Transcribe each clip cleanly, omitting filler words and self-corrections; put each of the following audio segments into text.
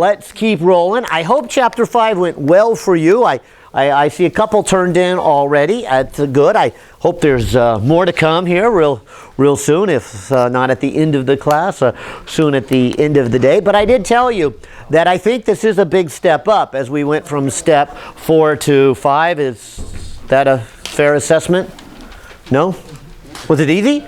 Let's keep rolling. I hope chapter 5 went well for you. I see a couple turned in already. That's good. I hope there's more to come here real soon, if not at the end of the class, soon at the end of the day. But I did tell you that I think this is a big step up as we went from step 4 to 5. Is that a fair assessment? No? Was it easy?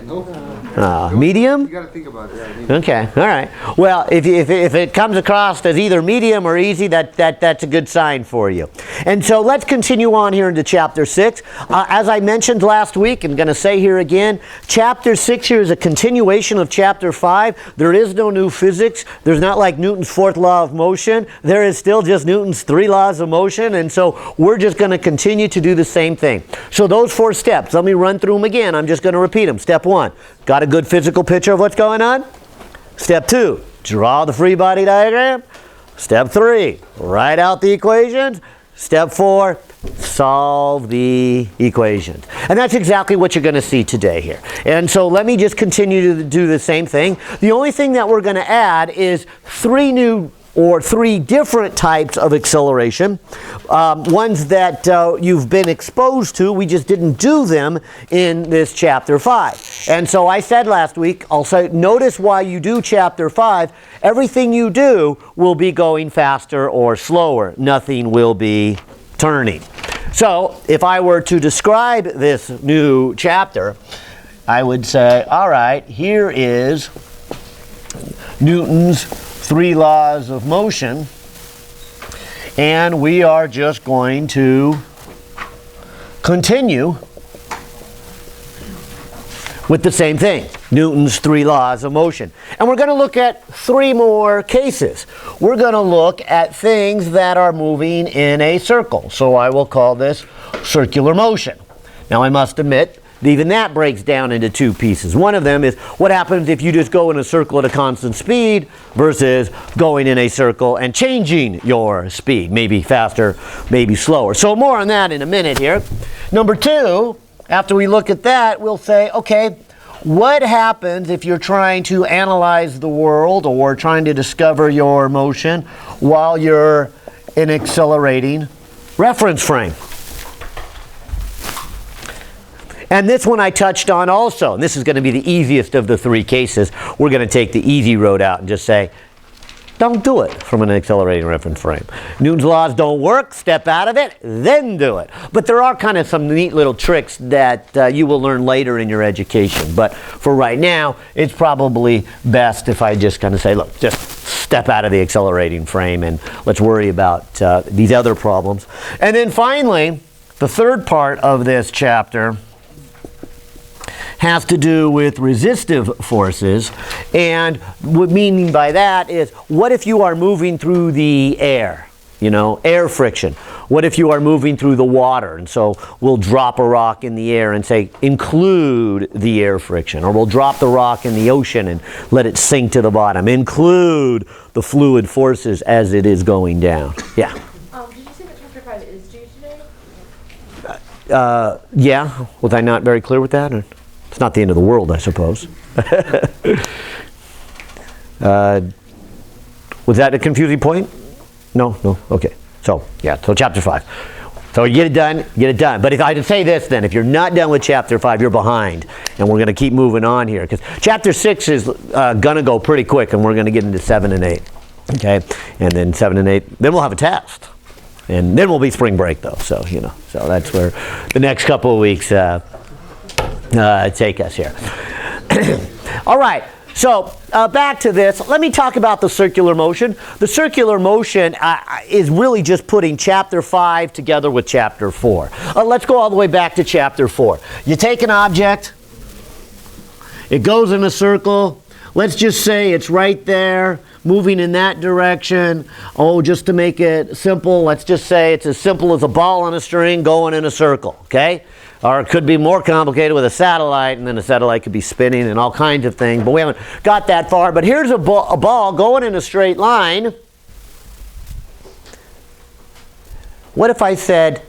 No. Medium? You gotta think about it. Okay, all right. Well, if it comes across as either medium or easy, that's a good sign for you. And so let's continue on here into chapter 6. As I mentioned last week, I'm going to say here again, chapter 6 here is a continuation of chapter 5. There is no new physics. There's not like Newton's fourth law of motion. There is still just Newton's 3 laws of motion. And so we're just going to continue to do the same thing. So those 4 steps, let me run through them again. I'm just going to repeat them. Step 1, got a good physical picture of what's going on? Step 2, draw the free body diagram. Step 3, write out the equations. Step 4, solve the equations. And that's exactly what you're going to see today here. And so let me just continue to do the same thing. The only thing that we're going to add is 3 different types of acceleration, ones that you've been exposed to. We just didn't do them in this chapter 5. And so I said last week, I'll say, notice why you do chapter 5. Everything you do will be going faster or slower. Nothing will be turning. So if I were to describe this new chapter, I would say, all right, here is Newton's 3 laws of motion, and we are just going to continue with the same thing, Newton's 3 laws of motion. And we're going to look at 3 more cases. We're going to look at things that are moving in a circle. So I will call this circular motion. Now I must admit, even that breaks down into 2 pieces. One of them is what happens if you just go in a circle at a constant speed versus going in a circle and changing your speed, maybe faster, maybe slower. So more on that in a minute here. Number 2, after we look at that, we'll say, okay, what happens if you're trying to analyze the world or trying to discover your motion while you're in an accelerating reference frame? And this one I touched on also. And this is going to be the easiest of the 3 cases. We're going to take the easy road out and just say, don't do it from an accelerating reference frame. Newton's laws don't work. Step out of it, then do it. But there are kind of some neat little tricks that you will learn later in your education. But for right now, it's probably best if I just kind of say, look, just step out of the accelerating frame and let's worry about these other problems. And then finally, the 3rd part of this chapter has to do with resistive forces, and what meaning by that is, what if you are moving through the air, air friction? What if you are moving through the water? And so we'll drop a rock in the air and say, include the air friction. Or we'll drop the rock in the ocean and let it sink to the bottom. Include the fluid forces as it is going down. Yeah? Did you say that chapter 5 is due today? Yeah. Was I not very clear with that? Or? It's not the end of the world, I suppose. Was that a confusing point? No? Okay. So, yeah, so chapter 5. So you get it done. But if I had to say this then, if you're not done with chapter 5, you're behind. And we're going to keep moving on here. Because chapter 6 is going to go pretty quick, and we're going to get into 7 and 8. Okay? And then 7 and 8, then we'll have a test. And then we'll be spring break, though. So, so that's where the next couple of weeks take us here. All right, so back to this. Let me talk about the circular motion. The circular motion is really just putting chapter 5 together with chapter 4. Let's go all the way back to chapter 4. You take an object, it goes in a circle. Let's just say it's right there, moving in that direction. Oh, just to make it simple, let's just say it's as simple as a ball on a string going in a circle, okay? Or it could be more complicated with a satellite, and then the satellite could be spinning and all kinds of things, but we haven't got that far. But here's a ball going in a straight line. What if I said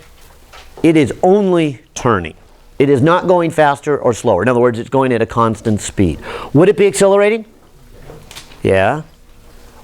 it is only turning? It is not going faster or slower. In other words, it's going at a constant speed. Would it be accelerating? Yeah.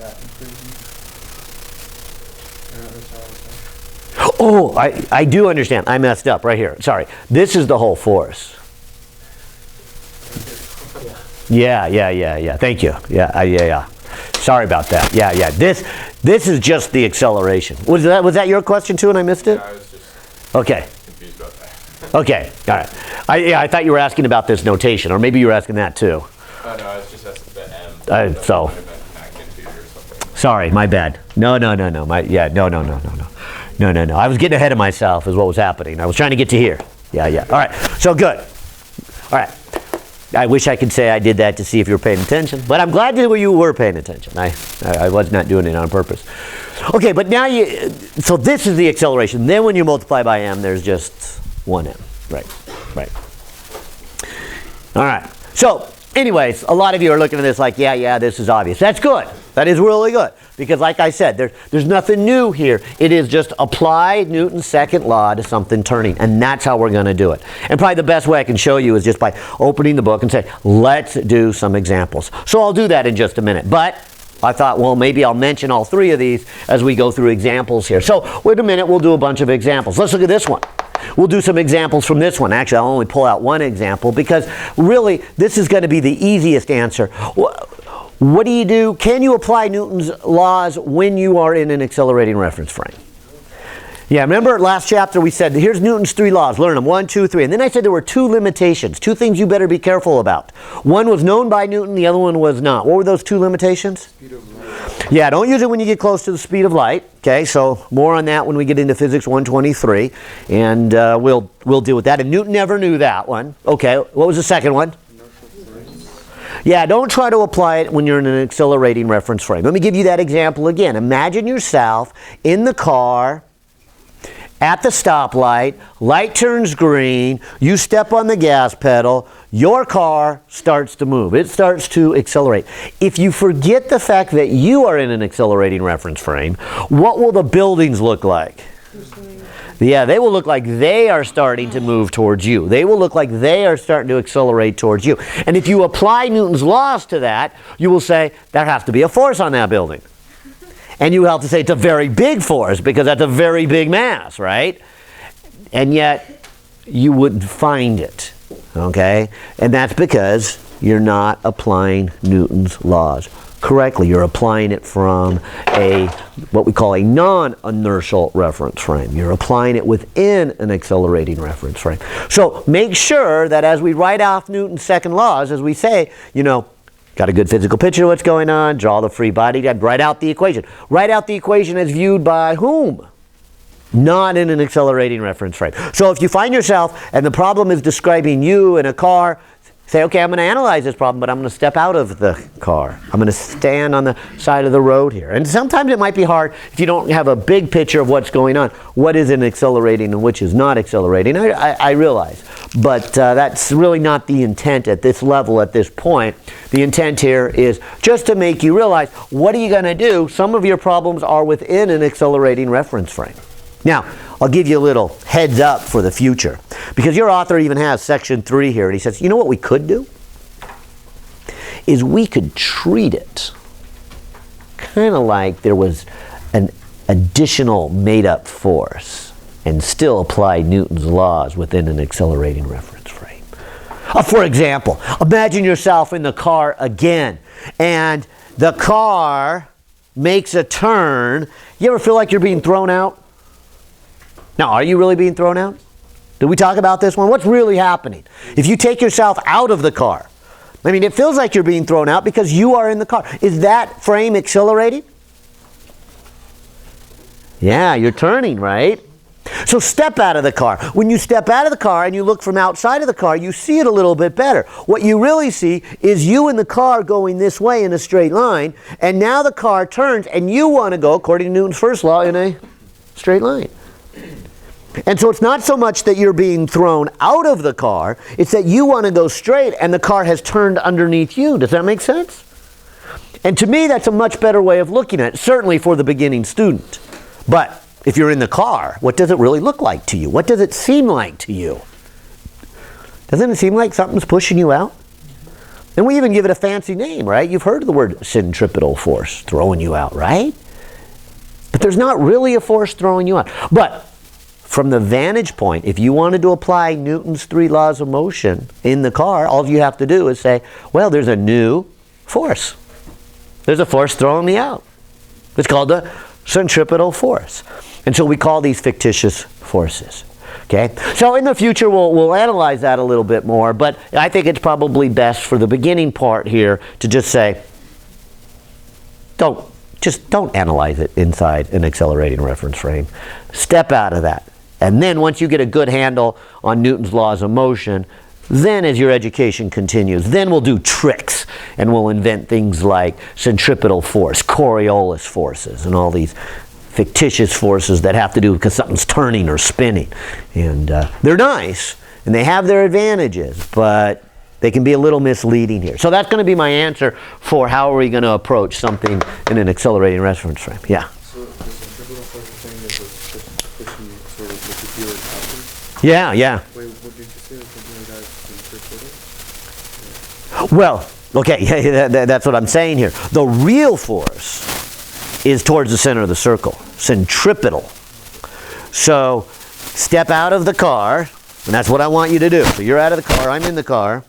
that increasing? That's how it's done. Oh, I do understand. I messed up right here. Sorry. This is the whole force. Yeah. Thank you. Yeah. Sorry about that. Yeah. This is just the acceleration. Was that your question too, and I missed it? Yeah, I was just Okay. confused about that. Okay. All right. I thought you were asking about this notation, or maybe you were asking that too. Oh, no, I was just asking the M. So- Might have been magnitude or something. Sorry, my bad. No. No. I was getting ahead of myself is what was happening. I was trying to get to here. Yeah. All right. So good. All right. I wish I could say I did that to see if you were paying attention, but I'm glad that you were paying attention. I was not doing it on purpose. Okay, but now so this is the acceleration. Then when you multiply by m, there's just one m. Right. All right. So anyways, a lot of you are looking at this like, yeah, this is obvious. That's good. That is really good. Because like I said, there's nothing new here. It is just apply Newton's second law to something turning. And that's how we're going to do it. And probably the best way I can show you is just by opening the book and say, let's do some examples. So I'll do that in just a minute. But I thought, well, maybe I'll mention all three of these as we go through examples here. So wait a minute, we'll do a bunch of examples. Let's look at this one. We'll do some examples from this one. Actually, I'll only pull out one example because really this is going to be the easiest answer. What do you do? Can you apply Newton's laws when you are in an accelerating reference frame? Yeah, remember last chapter we said, here's Newton's three laws. Learn them, 1, 2, 3. And then I said there were two limitations, two things you better be careful about. One was known by Newton, the other one was not. What were those two limitations? Speed of light. Yeah, don't use it when you get close to the speed of light. Okay, so more on that when we get into Physics 123. And we'll deal with that. And Newton never knew that one. Okay, what was the second one? Yeah, don't try to apply it when you're in an accelerating reference frame. Let me give you that example again. Imagine yourself in the car at the stoplight, light turns green, you step on the gas pedal, your car starts to move. It starts to accelerate. If you forget the fact that you are in an accelerating reference frame, what will the buildings look like? Yeah, they will look like they are starting to move towards you. They will look like they are starting to accelerate towards you. And if you apply Newton's laws to that, you will say, there has to be a force on that building. And you have to say it's a very big force because that's a very big mass, right? And yet, you wouldn't find it, okay? And that's because you're not applying Newton's laws correctly. You're applying it from what we call a non-inertial reference frame. You're applying it within an accelerating reference frame. So make sure that as we write off Newton's second laws, as we say, got a good physical picture of what's going on, draw the free body diagram, write out the equation. Write out the equation as viewed by whom? Not in an accelerating reference frame. So if you find yourself and the problem is describing you in a car, say, okay, I'm going to analyze this problem, but I'm going to step out of the car. I'm going to stand on the side of the road here. And sometimes it might be hard if you don't have a big picture of what's going on. What is an accelerating and which is not accelerating? I realize. But that's really not the intent at this level, at this point. The intent here is just to make you realize, what are you going to do? Some of your problems are within an accelerating reference frame. Now, I'll give you a little heads up for the future. Because your author even has section 3 here. And he says, you know what we could do? Is we could treat it kind of like there was an additional made-up force and still apply Newton's laws within an accelerating reference frame. For example, imagine yourself in the car again. And the car makes a turn. You ever feel like you're being thrown out? Now, are you really being thrown out? Did we talk about this one? What's really happening? If you take yourself out of the car, I mean, it feels like you're being thrown out because you are in the car. Is that frame accelerating? Yeah, you're turning, right? So step out of the car. When you step out of the car and you look from outside of the car, you see it a little bit better. What you really see is you in the car going this way in a straight line, and now the car turns and you want to go, according to Newton's first law, in a straight line. And so it's not so much that you're being thrown out of the car, it's that you want to go straight and the car has turned underneath you. Does that make sense? And to me, that's a much better way of looking at it, certainly for the beginning student. But if you're in the car, what does it really look like to you? What does it seem like to you? Doesn't it seem like something's pushing you out? And we even give it a fancy name, right? You've heard of the word centripetal force throwing you out, right? But there's not really a force throwing you out. But from the vantage point, if you wanted to apply Newton's 3 laws of motion in the car, all you have to do is say, well, there's a new force. There's a force throwing me out. It's called the centripetal force. And so we call these fictitious forces. Okay? So in the future we'll analyze that a little bit more, but I think it's probably best for the beginning part here to just say, don't analyze it inside an accelerating reference frame. Step out of that. And then once you get a good handle on Newton's laws of motion, then as your education continues, then we'll do tricks and we'll invent things like centripetal force, Coriolis forces, and all these fictitious forces that have to do because something's turning or spinning. And they're nice and they have their advantages, but they can be a little misleading here. So that's going to be my answer for how are we going to approach something in an accelerating reference frame. Yeah? So the centripetal force thing is just pushing sort of like if you were outward? Yeah. Wait, what did you say? Something like that centripetal? Well, okay, that's what I'm saying here. The real force is towards the center of the circle, centripetal. So step out of the car, and that's what I want you to do. So you're out of the car, I'm in the car,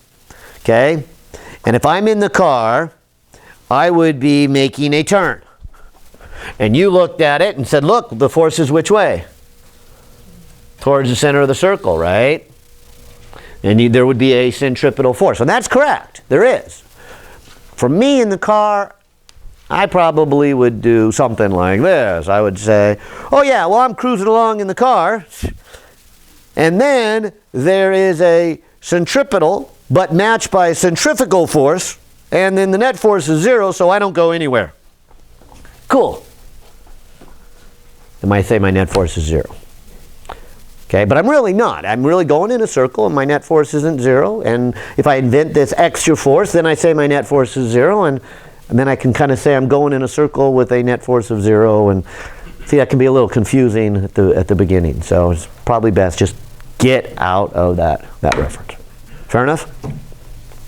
okay? And if I'm in the car, I would be making a turn. And you looked at it and said, look, the force is which way? Towards the center of the circle, right? And there would be a centripetal force. And that's correct, there is. For me in the car, I probably would do something like this. I would say, oh yeah, well I'm cruising along in the car, and then there is a centripetal, but matched by a centrifugal force, and then the net force is 0, so I don't go anywhere. Cool. And I say my net force is 0. Okay, but I'm really not. I'm really going in a circle and my net force isn't 0. And if I invent this extra force, then I say my net force is 0. And then I can kind of say I'm going in a circle with a net force of 0. And see, that can be a little confusing at the beginning. So it's probably best just get out of that reference. Fair enough?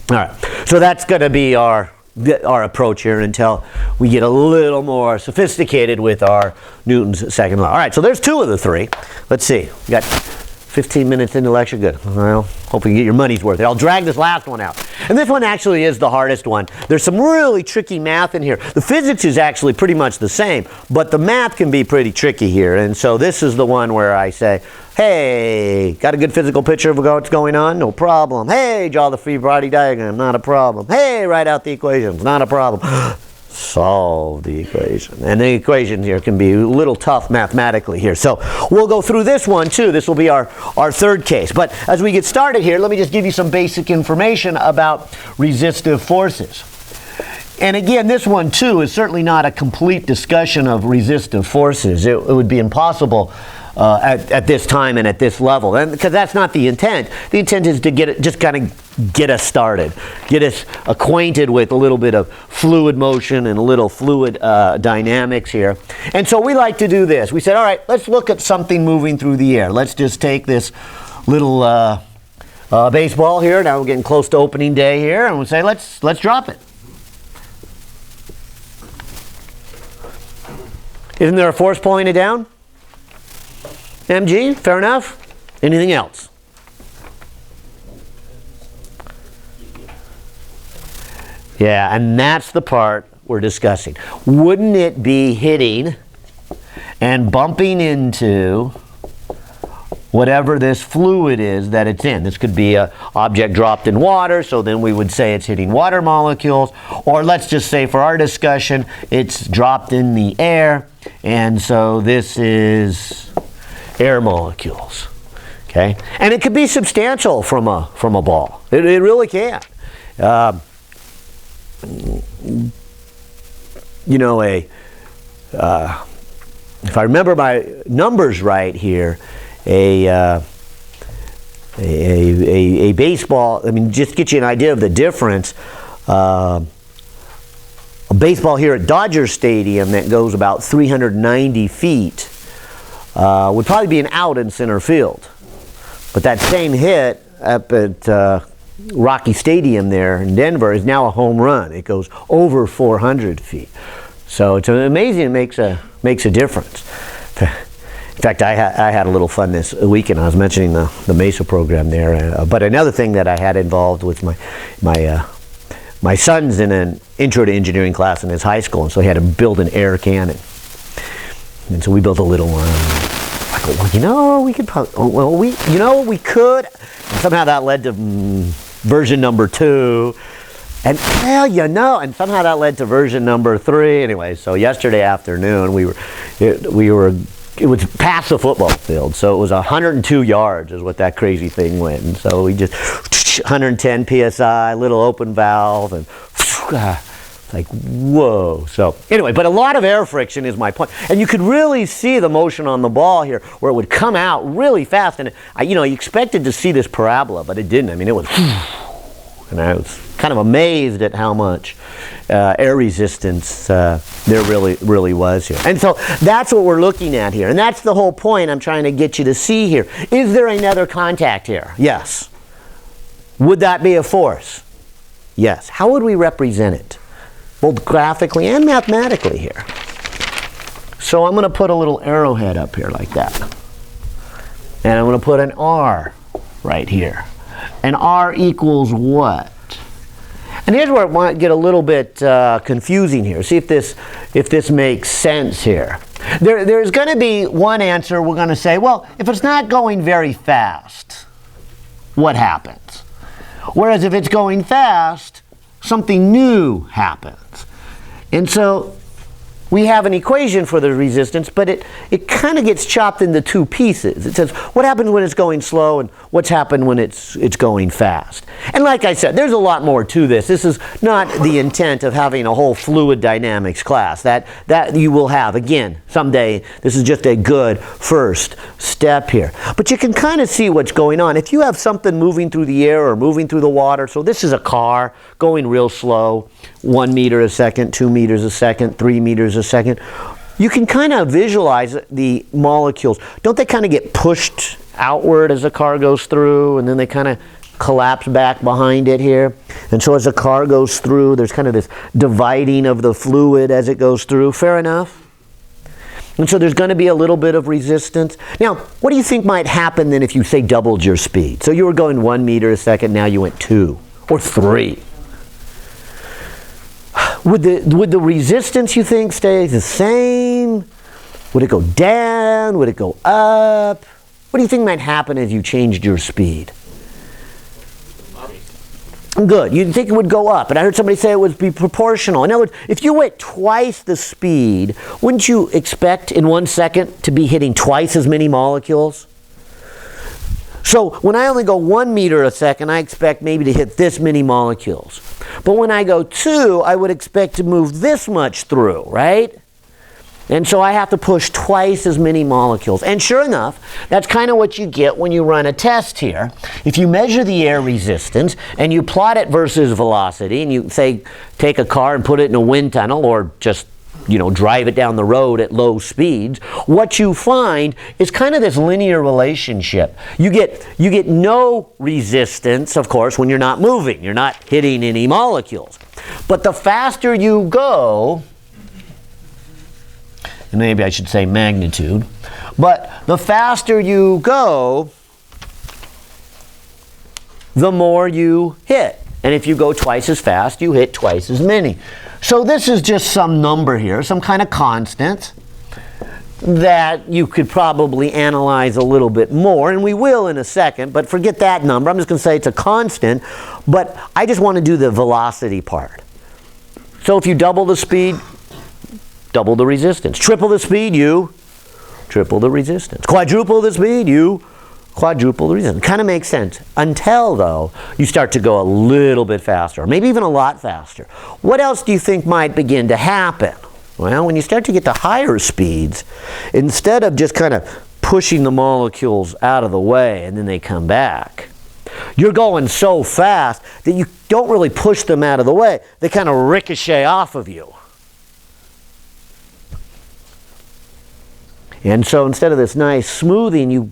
All right. So that's going to be our approach here until we get a little more sophisticated with our Newton's second law. All right, so there's 2 of the 3. Let's see. We got 15 minutes into lecture. Good. Well, hope you can get your money's worth. I'll drag this last one out. And this one actually is the hardest one. There's some really tricky math in here. The physics is actually pretty much the same, but the math can be pretty tricky here. And so this is the one where I say, hey, got a good physical picture of what's going on? No problem. Hey, draw the free body diagram. Not a problem. Hey, write out the equations. Not a problem. Solve the equation. And the equation here can be a little tough mathematically here. So we'll go through this one too. This will be our third case. But as we get started here, let me just give you some basic information about resistive forces. And again, this one too is certainly not a complete discussion of resistive forces. It would be impossible at this time and at this level, and because that's not the intent. The intent is to just kind of get us started, get us acquainted with a little bit of fluid motion and a little fluid dynamics here. And so we like to do this. We said, all right, let's look at something moving through the air. Let's just take this little baseball here. Now we're getting close to opening day here, and we say, let's drop it. Isn't there a force pulling it down? mg, fair enough. Anything else? Yeah, and that's the part we're discussing. Wouldn't it be hitting and bumping into whatever this fluid is that it's in? This could be an object dropped in water, so then we would say it's hitting water molecules. Or let's just say for our discussion, it's dropped in the air, and so this is air molecules. Okay, and it could be substantial from a ball. It really can. You know, if I remember my numbers right here, a baseball. I mean, just to get you an idea of the difference. A baseball here at Dodger Stadium that goes about 390 feet. Would probably be an out in center field. But that same hit up at Rocky Stadium there in Denver is now a home run. It goes over 400 feet. So it's amazing. It makes a difference. In fact, I had a little fun this weekend. I was mentioning the Mesa program there. But another thing that I had involved with my son's in an intro to engineering class in his high school, and so he had to build an air cannon. And so we built a little one. I go, well, we could probably, we could. And somehow that led to version number 2. And and somehow that led to version number 3. Anyway, so yesterday afternoon it was past the football field, so it was 102 yards is what that crazy thing went. And so we just 110 psi, little open valve, and like, whoa. So anyway, but a lot of air friction is my point. And you could really see the motion on the ball here where it would come out really fast. And, you expected to see this parabola, but it didn't. I mean, it was, and I was kind of amazed at how much air resistance there really was here. And so that's what we're looking at here. And that's the whole point I'm trying to get you to see here. Is there another contact here? Yes. Would that be a force? Yes. How would we represent it? Both graphically and mathematically here. So I'm going to put a little arrowhead up here like that. And I'm going to put an R right here. And R equals what? And here's where it might get a little bit confusing here. See if this makes sense here. There's going to be one answer. We're going to say, well, if it's not going very fast, what happens? Whereas if it's going fast, something new happens. And so we have an equation for the resistance, but it kind of gets chopped into 2 pieces. It says what happens when it's going slow and what's happened when it's going fast. And like I said, there's a lot more to this. This is not the intent of having a whole fluid dynamics class. That you will have, again, someday. This is just a good first step here. But you can kind of see what's going on. If you have something moving through the air or moving through the water, so this is a car going real slow, 1 meter a second, 2 meters a second, 3 meters a second, you can kind of visualize the molecules. Don't they kind of get pushed outward as the car goes through, and then they kind of collapse back behind it here? And so as the car goes through, there's kind of this dividing of the fluid as it goes through. Fair enough? And so there's going to be a little bit of resistance. Now, what do you think might happen then if you, say, doubled your speed? So you were going 1 meter a second, now you went 2 or 3. Would the resistance, you think, stay the same? Would it go down? Would it go up? What do you think might happen as you changed your speed? Good. You'd think it would go up. And I heard somebody say it would be proportional. In other words, if you went twice the speed, wouldn't you expect in 1 second to be hitting twice as many molecules? So when I only go 1 meter a second, I expect maybe to hit this many molecules. But when I go 2, I would expect to move this much through, right? And so I have to push twice as many molecules. And sure enough, that's kind of what you get when you run a test here. If you measure the air resistance and you plot it versus velocity, and you say take a car and put it in a wind tunnel or just drive it down the road at low speeds, what you find is kind of this linear relationship. You get no resistance, of course, when you're not moving. You're not hitting any molecules. But the faster you go, and maybe I should say magnitude, but the faster you go, the more you hit. And if you go twice as fast, you hit twice as many. So this is just some number here, some kind of constant that you could probably analyze a little bit more, and we will in a second, but forget that number. I'm just going to say it's a constant, but I just want to do the velocity part. So if you double the speed, double the resistance. Triple the speed, you triple the resistance. Quadruple the speed, you quadruple the resistance. Kind of makes sense until, though, you start to go a little bit faster, or maybe even a lot faster. What else do you think might begin to happen? Well, when you start to get to higher speeds, instead of just kind of pushing the molecules out of the way and then they come back, you're going so fast that you don't really push them out of the way. They kind of ricochet off of you. And so instead of this nice smoothing, you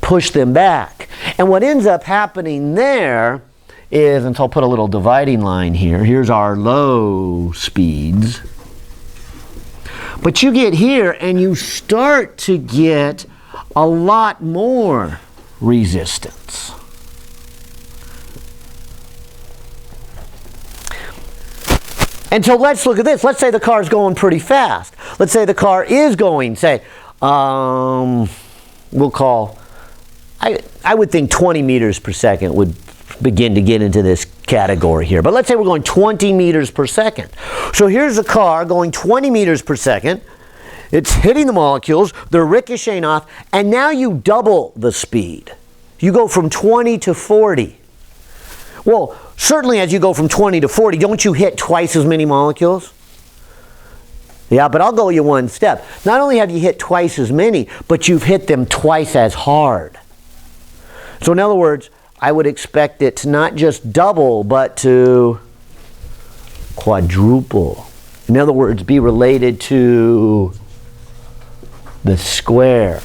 push them back. And what ends up happening there is, and so I'll put a little dividing line here. Here's our low speeds. But you get here and you start to get a lot more resistance. And so let's look at this. Let's say the car's going pretty fast. Let's say the car is going, say, we'll call, I would think 20 meters per second would begin to get into this category here. But let's say we're going 20 meters per second. So here's a car going 20 meters per second. It's hitting the molecules, they're ricocheting off, and now you double the speed. You go from 20 to 40. Well, certainly as you go from 20 to 40, don't you hit twice as many molecules? Yeah, but I'll go you one step. Not only have you hit twice as many, but you've hit them twice as hard. So in other words, I would expect it to not just double, but to quadruple. In other words, be related to the square.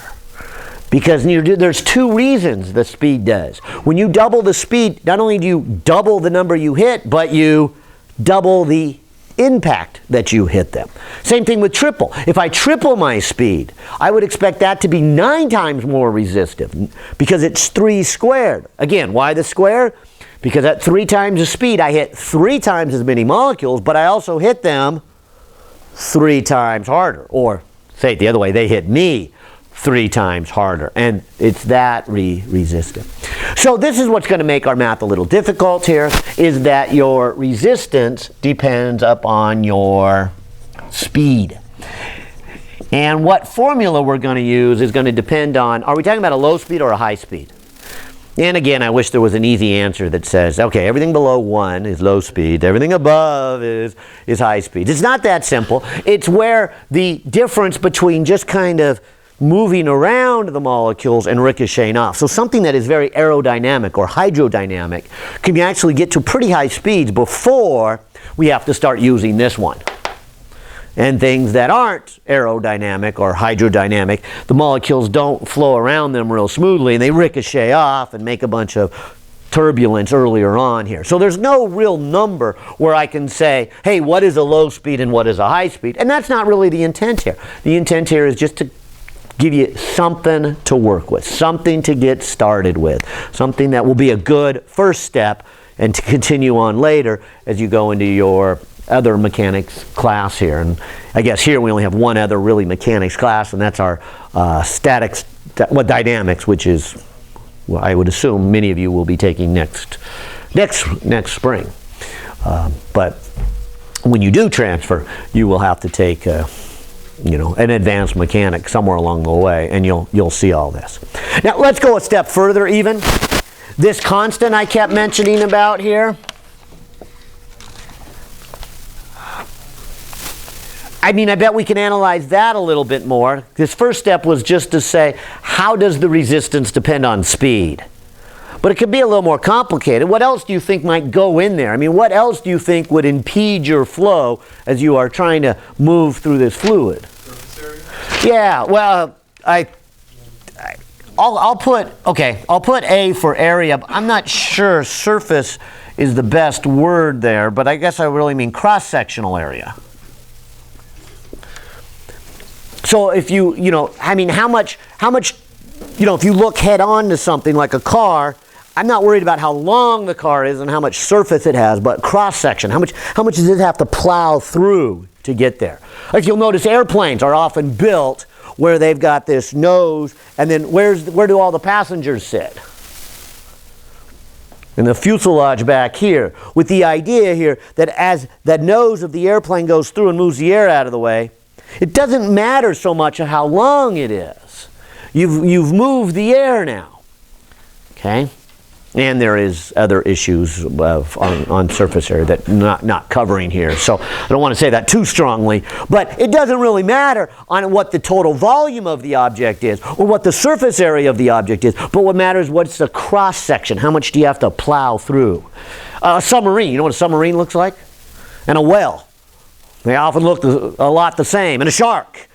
Because there's two reasons the speed does. When you double the speed, not only do you double the number you hit, but you double the impact that you hit them. Same thing with triple. If I triple my speed, I would expect that to be 9 times more resistive because it's 3 squared. Again, why the square? Because at 3 times the speed, I hit 3 times as many molecules, but I also hit them 3 times harder. Or say it the other way, they hit me 3 times harder, and it's that resistive. So this is what's going to make our math a little difficult here, is that your resistance depends upon your speed. And what formula we're going to use is going to depend on, are we talking about a low speed or a high speed? And again, I wish there was an easy answer that says, okay, everything below 1 is low speed, everything above is high speed. It's not that simple. It's where the difference between just kind of moving around the molecules and ricocheting off. So something that is very aerodynamic or hydrodynamic can actually get to pretty high speeds before we have to start using this one. And things that aren't aerodynamic or hydrodynamic, the molecules don't flow around them real smoothly and they ricochet off and make a bunch of turbulence earlier on here. So there's no real number where I can say, hey, what is a low speed and what is a high speed? And that's not really the intent here. The intent here is just to give you something to work with, something to get started with, something that will be a good first step and to continue on later as you go into your other mechanics class here. And I guess here we only have one other really mechanics class, and that's our dynamics, which is, well, I would assume many of you will be taking next spring. But when you do transfer, you will have to take an advanced mechanic somewhere along the way, and you'll see all this. Now let's go a step further even. This constant I kept mentioning about here, I bet we can analyze that a little bit more. This first step was just to say, how does the resistance depend on speed? But it could be a little more complicated. What else do you think might go in there? What else do you think would impede your flow as you are trying to move through this fluid? Surface area? Yeah, well, I'll put A for area. I'm not sure surface is the best word there, but I guess I really mean cross-sectional area. So if how much, if you look head on to something like a car, I'm not worried about how long the car is and how much surface it has, but cross-section, how much does it have to plow through to get there? If you'll notice, airplanes are often built where they've got this nose, and then where do all the passengers sit? In the fuselage back here, with the idea here that as that nose of the airplane goes through and moves the air out of the way, it doesn't matter so much how long it is. You've moved the air now. Okay? And there is other issues on surface area that not covering here. So I don't want to say that too strongly. But it doesn't really matter on what the total volume of the object is or what the surface area of the object is. But what matters is what's the cross section. How much do you have to plow through? A submarine. You know what a submarine looks like? And a whale. They often look a lot the same. And a shark.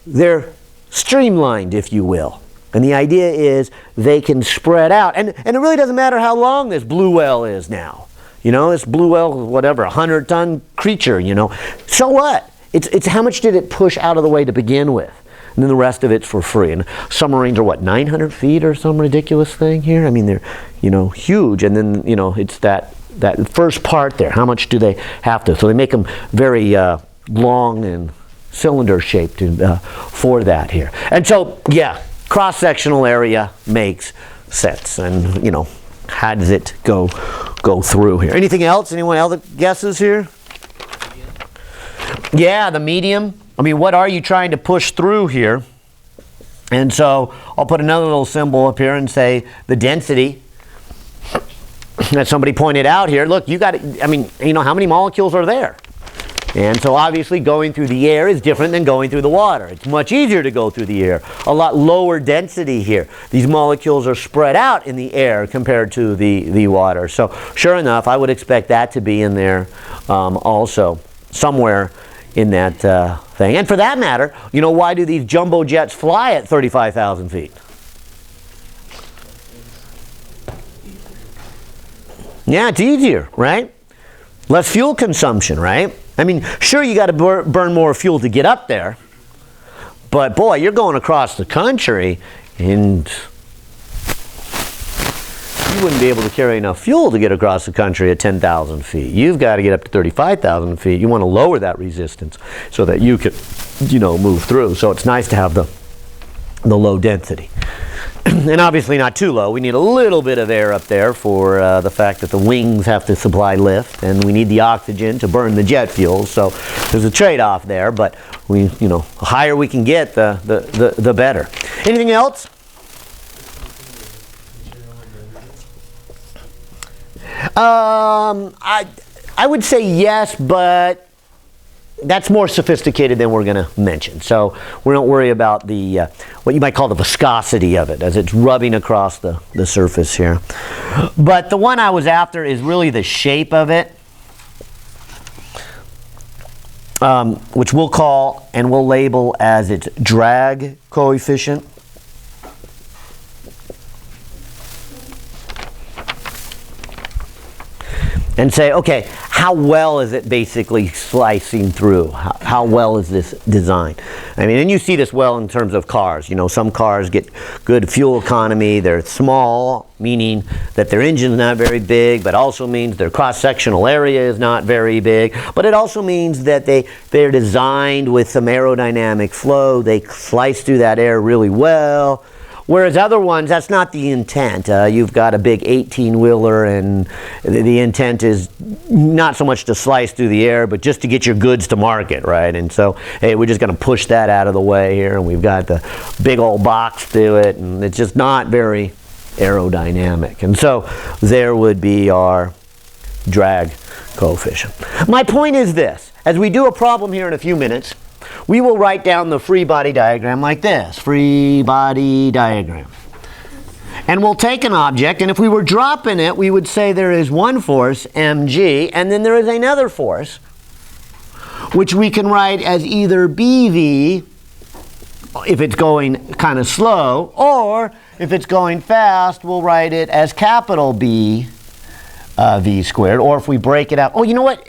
They're streamlined, if you will. And the idea is they can spread out. And it really doesn't matter how long this blue whale is now. You know, this blue whale, whatever, 100-ton creature, you know. So what? It's how much did it push out of the way to begin with? And then the rest of it's for free. And submarines are what, 900 feet or some ridiculous thing here? I mean, they're, you know, huge. And then, you know, it's that first part there. How much do they have to? So they make them very long and cylinder shaped for that here. And so, yeah, cross-sectional area makes sense. And, you know, how does it go through here? Anything else? Anyone else guesses here? Yeah, the medium. I mean, what are you trying to push through here? And so I'll put another little symbol up here and say the density. That somebody pointed out here. Look, you got, I mean, you know, how many molecules are there? And so obviously going through the air is different than going through the water. It's much easier to go through the air. A lot lower density here. These molecules are spread out in the air compared to the water. So sure enough, I would expect that to be in there also, somewhere in that thing. And for that matter, you know, why do these jumbo jets fly at 35,000 feet? Yeah, it's easier, right? Less fuel consumption, right? I mean, sure, you got to burn more fuel to get up there, but boy, you're going across the country and you wouldn't be able to carry enough fuel to get across the country at 10,000 feet. You've got to get up to 35,000 feet. You want to lower that resistance so that you can, you know, move through. So it's nice to have the low density. And obviously not too low. We need a little bit of air up there for the fact that the wings have to supply lift, and we need the oxygen to burn the jet fuel. So there's a trade-off there, but we, you know, the higher we can get, the better. Anything else? I would say yes, but that's more sophisticated than we're going to mention. So we don't worry about the what you might call the viscosity of it as it's rubbing across the surface here. But the one I was after is really the shape of it, which we'll call and we'll label as its drag coefficient. And say, okay, how well is it basically slicing through? How well is this designed? I mean, and you see this well in terms of cars. You know, some cars get good fuel economy. They're small, meaning that their engine's not very big, but also means their cross-sectional area is not very big. But it also means that they're designed with some aerodynamic flow. They slice through that air really well. Whereas other ones, that's not the intent. You've got a big 18-wheeler and the intent is not so much to slice through the air, but just to get your goods to market, right? And so, hey, we're just going to push that out of the way here, and we've got the big old box to it, and it's just not very aerodynamic. And so there would be our drag coefficient. My point is this. As we do a problem here in a few minutes, we will write down the free body diagram like this. Free body diagram. And we'll take an object, and if we were dropping it, we would say there is one force, mg, and then there is another force, which we can write as either bv, if it's going kind of slow, or if it's going fast, we'll write it as capital B v squared, or if we break it out. Oh, you know what?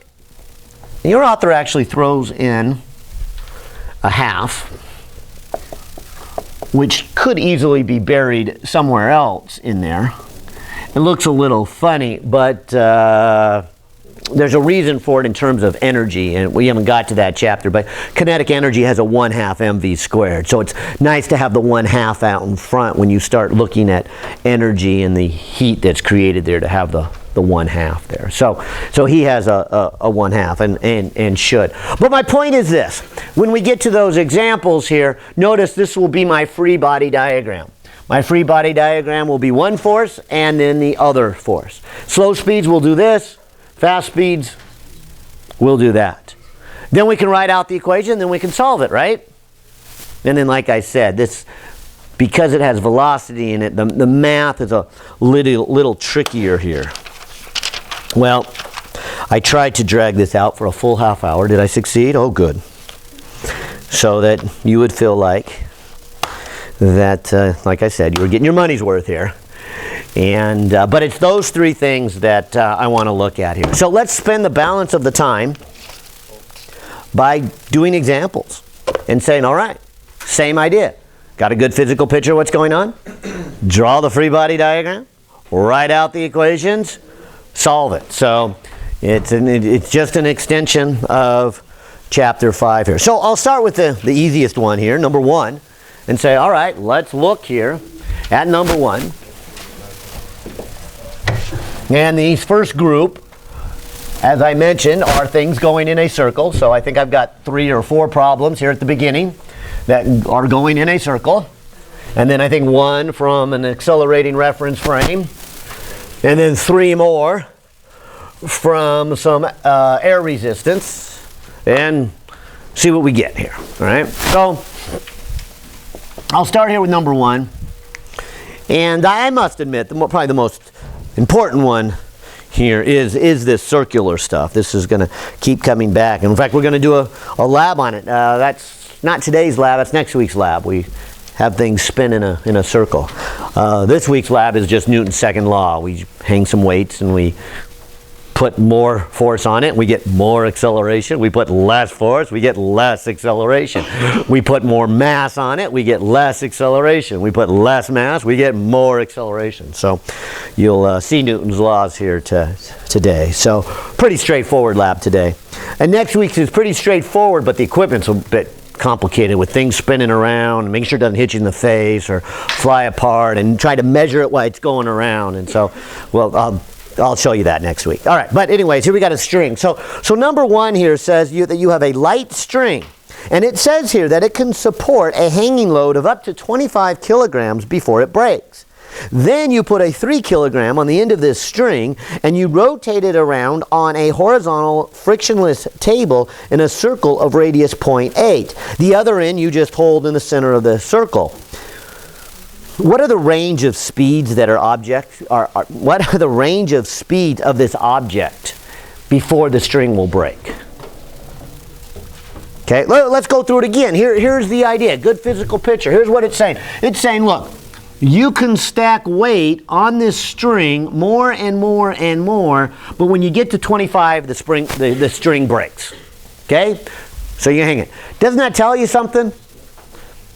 Your author actually throws in a half, which could easily be buried somewhere else in there. It looks a little funny, but there's a reason for it in terms of energy, and we haven't got to that chapter, but kinetic energy has a 1/2 mv squared. So it's nice to have the 1/2 out in front when you start looking at energy and the heat that's created there, to have the 1/2 there. So he has a 1/2 and should. But my point is this. When we get to those examples here, notice this will be my free body diagram. My free body diagram will be one force and then the other force. Slow speeds will do this. Fast speeds will do that. Then we can write out the equation, then we can solve it, right? And then, like I said, this, because it has velocity in it, the math is a little trickier here. Well, I tried to drag this out for a full half hour. Did I succeed? Oh, good. So that you would feel like that, like I said, you were getting your money's worth here. And but it's those three things that I want to look at here. So let's spend the balance of the time by doing examples and saying, all right, same idea. Got a good physical picture of what's going on? Draw the free body diagram, write out the equations, solve it. So it's just an extension of chapter 5 here. So I'll start with the easiest one here, number 1, and say, all right, let's look here at number 1. And the first group, as I mentioned, are things going in a circle. So I think I've got 3 or 4 problems here at the beginning that are going in a circle. And then I think 1 from an accelerating reference frame. And then 3 more from some air resistance. And see what we get here. All right. So I'll start here with number 1. And I must admit, probably the most important one here is this circular stuff. This is going to keep coming back. In fact, we're going to do a lab on it. That's not today's lab. That's next week's lab. We have things spin in a circle. This week's lab is just Newton's second law. We hang some weights and we put more force on it, we get more acceleration. We put less force, we get less acceleration. We put more mass on it, we get less acceleration. We put less mass, we get more acceleration. So you'll see Newton's laws here today. So pretty straightforward lab today. And next week's is pretty straightforward, but the equipment's a bit complicated with things spinning around, making sure it doesn't hit you in the face or fly apart, and try to measure it while it's going around. And so, well, I'll show you that next week. All right, but anyways, here we got a string. So number 1 here says that you have a light string. And it says here that it can support a hanging load of up to 25 kilograms before it breaks. Then you put a 3 kilogram on the end of this string and you rotate it around on a horizontal frictionless table in a circle of radius 0.8. The other end you just hold in the center of the circle. What are the range of speeds that what are the range of speed of this object before the string will break? Okay, let's go through it again. Here's the idea. Good physical picture. Here's what it's saying. It's saying, look, you can stack weight on this string more and more and more, but when you get to 25, the string breaks. Okay? So you hang it. Doesn't that tell you something?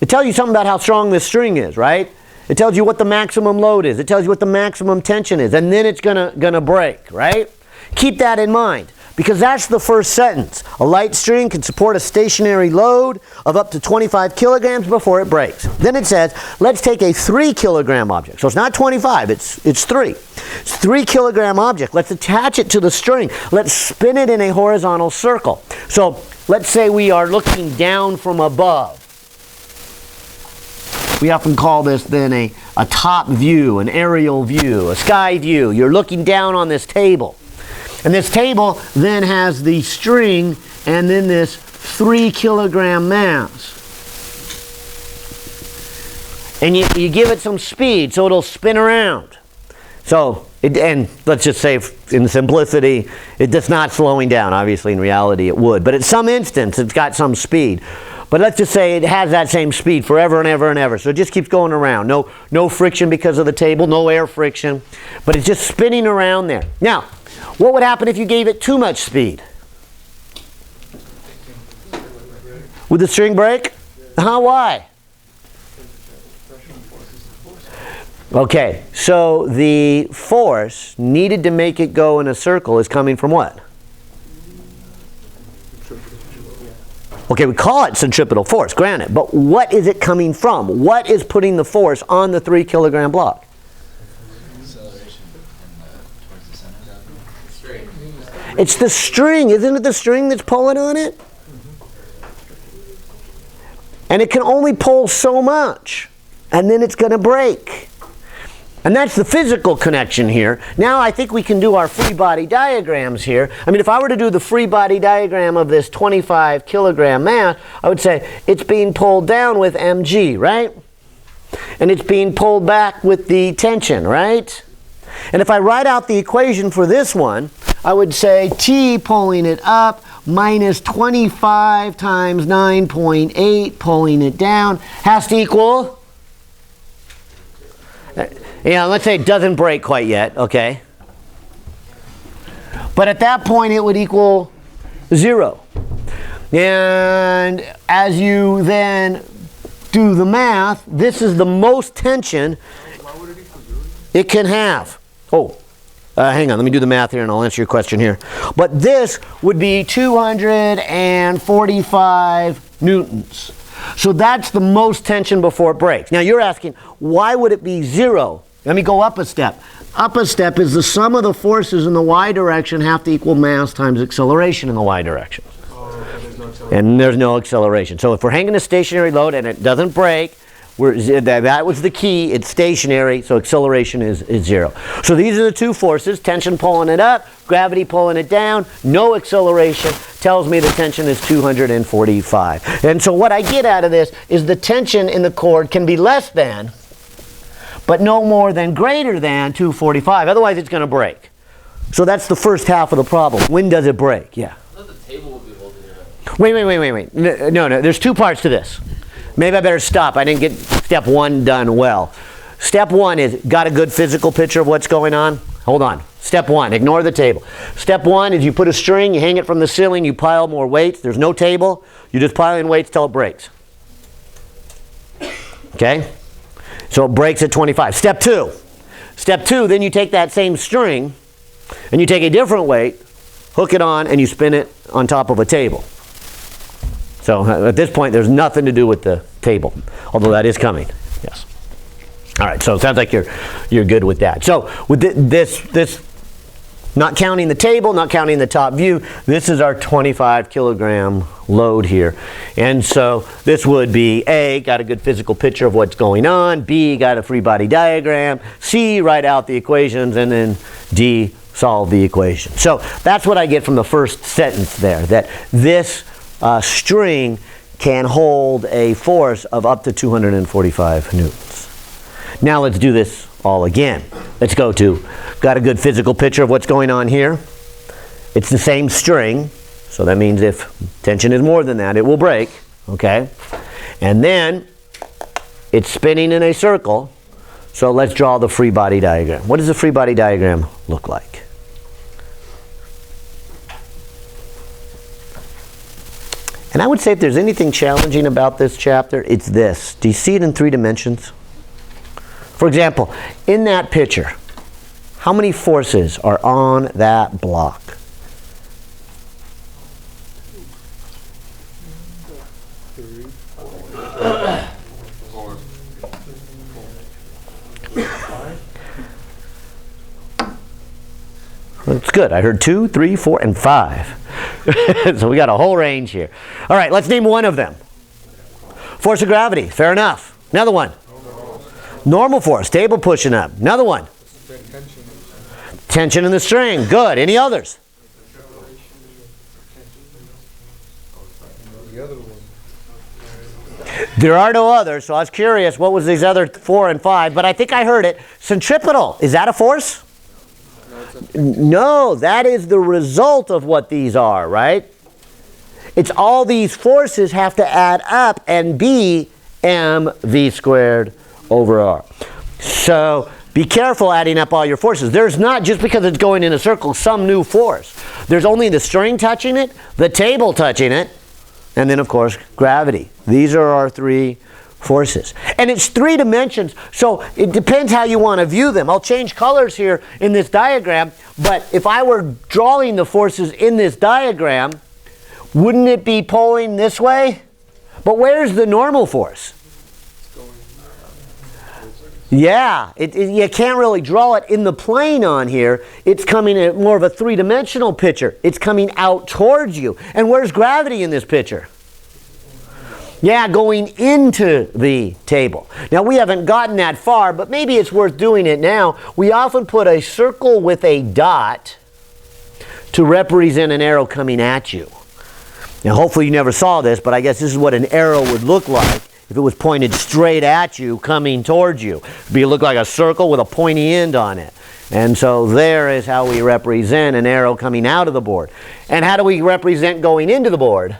It tells you something about how strong this string is, right? It tells you what the maximum load is. It tells you what the maximum tension is. And then it's gonna break, right? Keep that in mind, because that's the first sentence. A light string can support a stationary load of up to 25 kilograms before it breaks. Then it says, let's take a 3 kilogram object. So it's not 25, it's 3. It's a 3 kilogram object. Let's attach it to the string. Let's spin it in a horizontal circle. So let's say we are looking down from above. We often call this then a top view, an aerial view, a sky view. You're looking down on this table. And this table then has the string and then this 3 kilogram mass. And you give it some speed so it'll spin around. So, and let's just say in simplicity, it's not slowing down. Obviously in reality it would. But at some instance it's got some speed. But let's just say it has that same speed forever and ever and ever. So it just keeps going around. No friction because of the table, no air friction. But it's just spinning around there. Now, what would happen if you gave it too much speed? Would the string break? Why? Okay, so the force needed to make it go in a circle is coming from what? Okay, we call it centripetal force, granted, but what is it coming from? What is putting the force on the 3 kilogram block? Acceleration towards the center. It's the string, isn't it the string that's pulling on it? And it can only pull so much, and then it's going to break. And that's the physical connection here. Now I think we can do our free body diagrams here. I mean, if I were to do the free body diagram of this 25 kilogram mass, I would say it's being pulled down with mg, right? And it's being pulled back with the tension, right? And if I write out the equation for this one, I would say T pulling it up minus 25 times 9.8 pulling it down has to equal let's say it doesn't break quite yet, okay? But at that point, it would equal 0. And as you then do the math, this is the most tension it can have. Hang on, let me do the math here and I'll answer your question here. But this would be 245 newtons. So that's the most tension before it breaks. Now you're asking, why would it be 0? Let me go up a step. Up a step is the sum of the forces in the y direction have to equal mass times acceleration in the y direction. And there's no acceleration. So if we're hanging a stationary load and it doesn't break, that was the key, it's stationary, so acceleration is 0. So these are the two forces, tension pulling it up, gravity pulling it down, no acceleration, tells me the tension is 245. And so what I get out of this is the tension in the cord can be less than, but no more than greater than 245, otherwise it's going to break. So that's the first half of the problem. When does it break? Yeah. I thought the table would be holding it up. Wait. No, there's two parts to this. Maybe I better stop. I didn't get step 1 done well. Step 1 is, got a good physical picture of what's going on? Hold on. Step 1, ignore the table. Step 1 is you put a string, you hang it from the ceiling, you pile more weights. There's no table. You just pile in weights till it breaks. Okay? So it breaks at 25. Step 2. Step 2, then you take that same string and you take a different weight, hook it on, and you spin it on top of a table. So at this point, there's nothing to do with the table, although that is coming. Yes. All right. So it sounds like you're good with that. So with this, not counting the table, not counting the top view, this is our 25 kilogram load here. And so this would be A, got a good physical picture of what's going on. B, got a free body diagram. C, write out the equations, and then D, solve the equation. So that's what I get from the first sentence there, that this string can hold a force of up to 245 newtons. Now let's do this all again. Let's go to, got a good physical picture of what's going on here. It's the same string, so that means if tension is more than that, it will break, okay? And then it's spinning in a circle, so let's draw the free body diagram. What does the free body diagram look like? And I would say if there's anything challenging about this chapter, it's this. Do you see it in 3 dimensions? For example, in that picture, how many forces are on that block? That's good. I heard 2, 3, 4, and 5. So we got a whole range here. All right, let's name one of them. Force of gravity. Fair enough. Another one. Normal force. Table pushing up. Another one. Tension in the string. Good. Any others? There are no others, so I was curious what was these other 4 and 5, but I think I heard it. Centripetal. Is that a force? No, that is the result of what these are, right? It's all these forces have to add up and be mv squared over r. So be careful adding up all your forces. There's not, just because it's going in a circle, some new force. There's only the string touching it, the table touching it, and then of course gravity. These are our 3 forces. And it's 3 dimensions, so it depends how you want to view them. I'll change colors here in this diagram, but if I were drawing the forces in this diagram, wouldn't it be pulling this way? But where's the normal force? Yeah, you can't really draw it in the plane on here. It's coming in more of a 3-dimensional picture. It's coming out towards you. And where's gravity in this picture? Yeah, going into the table. Now, we haven't gotten that far, but maybe it's worth doing it now. We often put a circle with a dot to represent an arrow coming at you. Now, hopefully you never saw this, but I guess this is what an arrow would look like if it was pointed straight at you, coming towards you. It would look like a circle with a pointy end on it. And so there is how we represent an arrow coming out of the board. And how do we represent going into the board?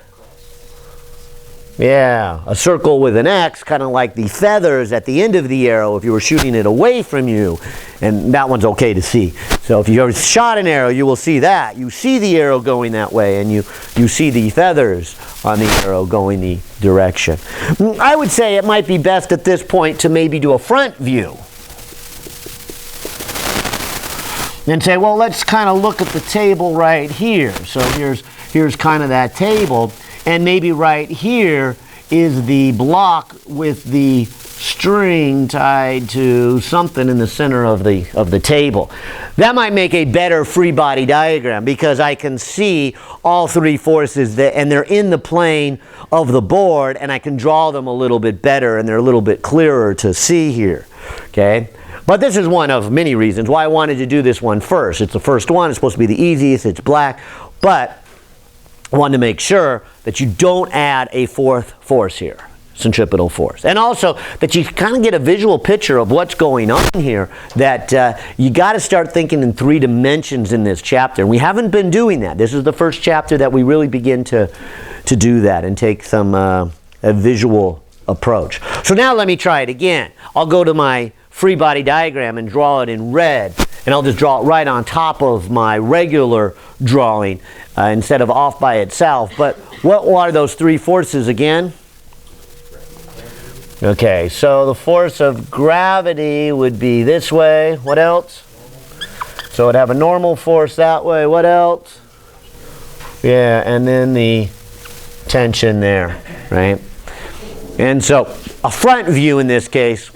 Yeah, a circle with an X, kind of like the feathers at the end of the arrow if you were shooting it away from you. And that one's okay to see. So if you ever shot an arrow, you will see that. You see the arrow going that way, and you see the feathers on the arrow going the direction. I would say it might be best at this point to maybe do a front view. And say, well, let's kind of look at the table right here. So here's kind of that table. And maybe right here is the block with the string tied to something in the center of the table. That might make a better free body diagram because I can see all three forces and they're in the plane of the board, and I can draw them a little bit better and they're a little bit clearer to see here. Okay? But this is one of many reasons why I wanted to do this one first. It's the first one. It's supposed to be the easiest. It's black. But I wanted to make sure that you don't add a fourth force here, centripetal force. And also that you kind of get a visual picture of what's going on here, that you got to start thinking in 3 dimensions in this chapter. And we haven't been doing that. This is the first chapter that we really begin to do that and take some a visual approach. So now let me try it again. I'll go to my free body diagram and draw it in red. And I'll just draw it right on top of my regular drawing instead of off by itself. But what are those 3 forces again? Okay, so the force of gravity would be this way. What else? So it'd have a normal force that way. What else? Yeah, and then the tension there, right? And so a front view in this case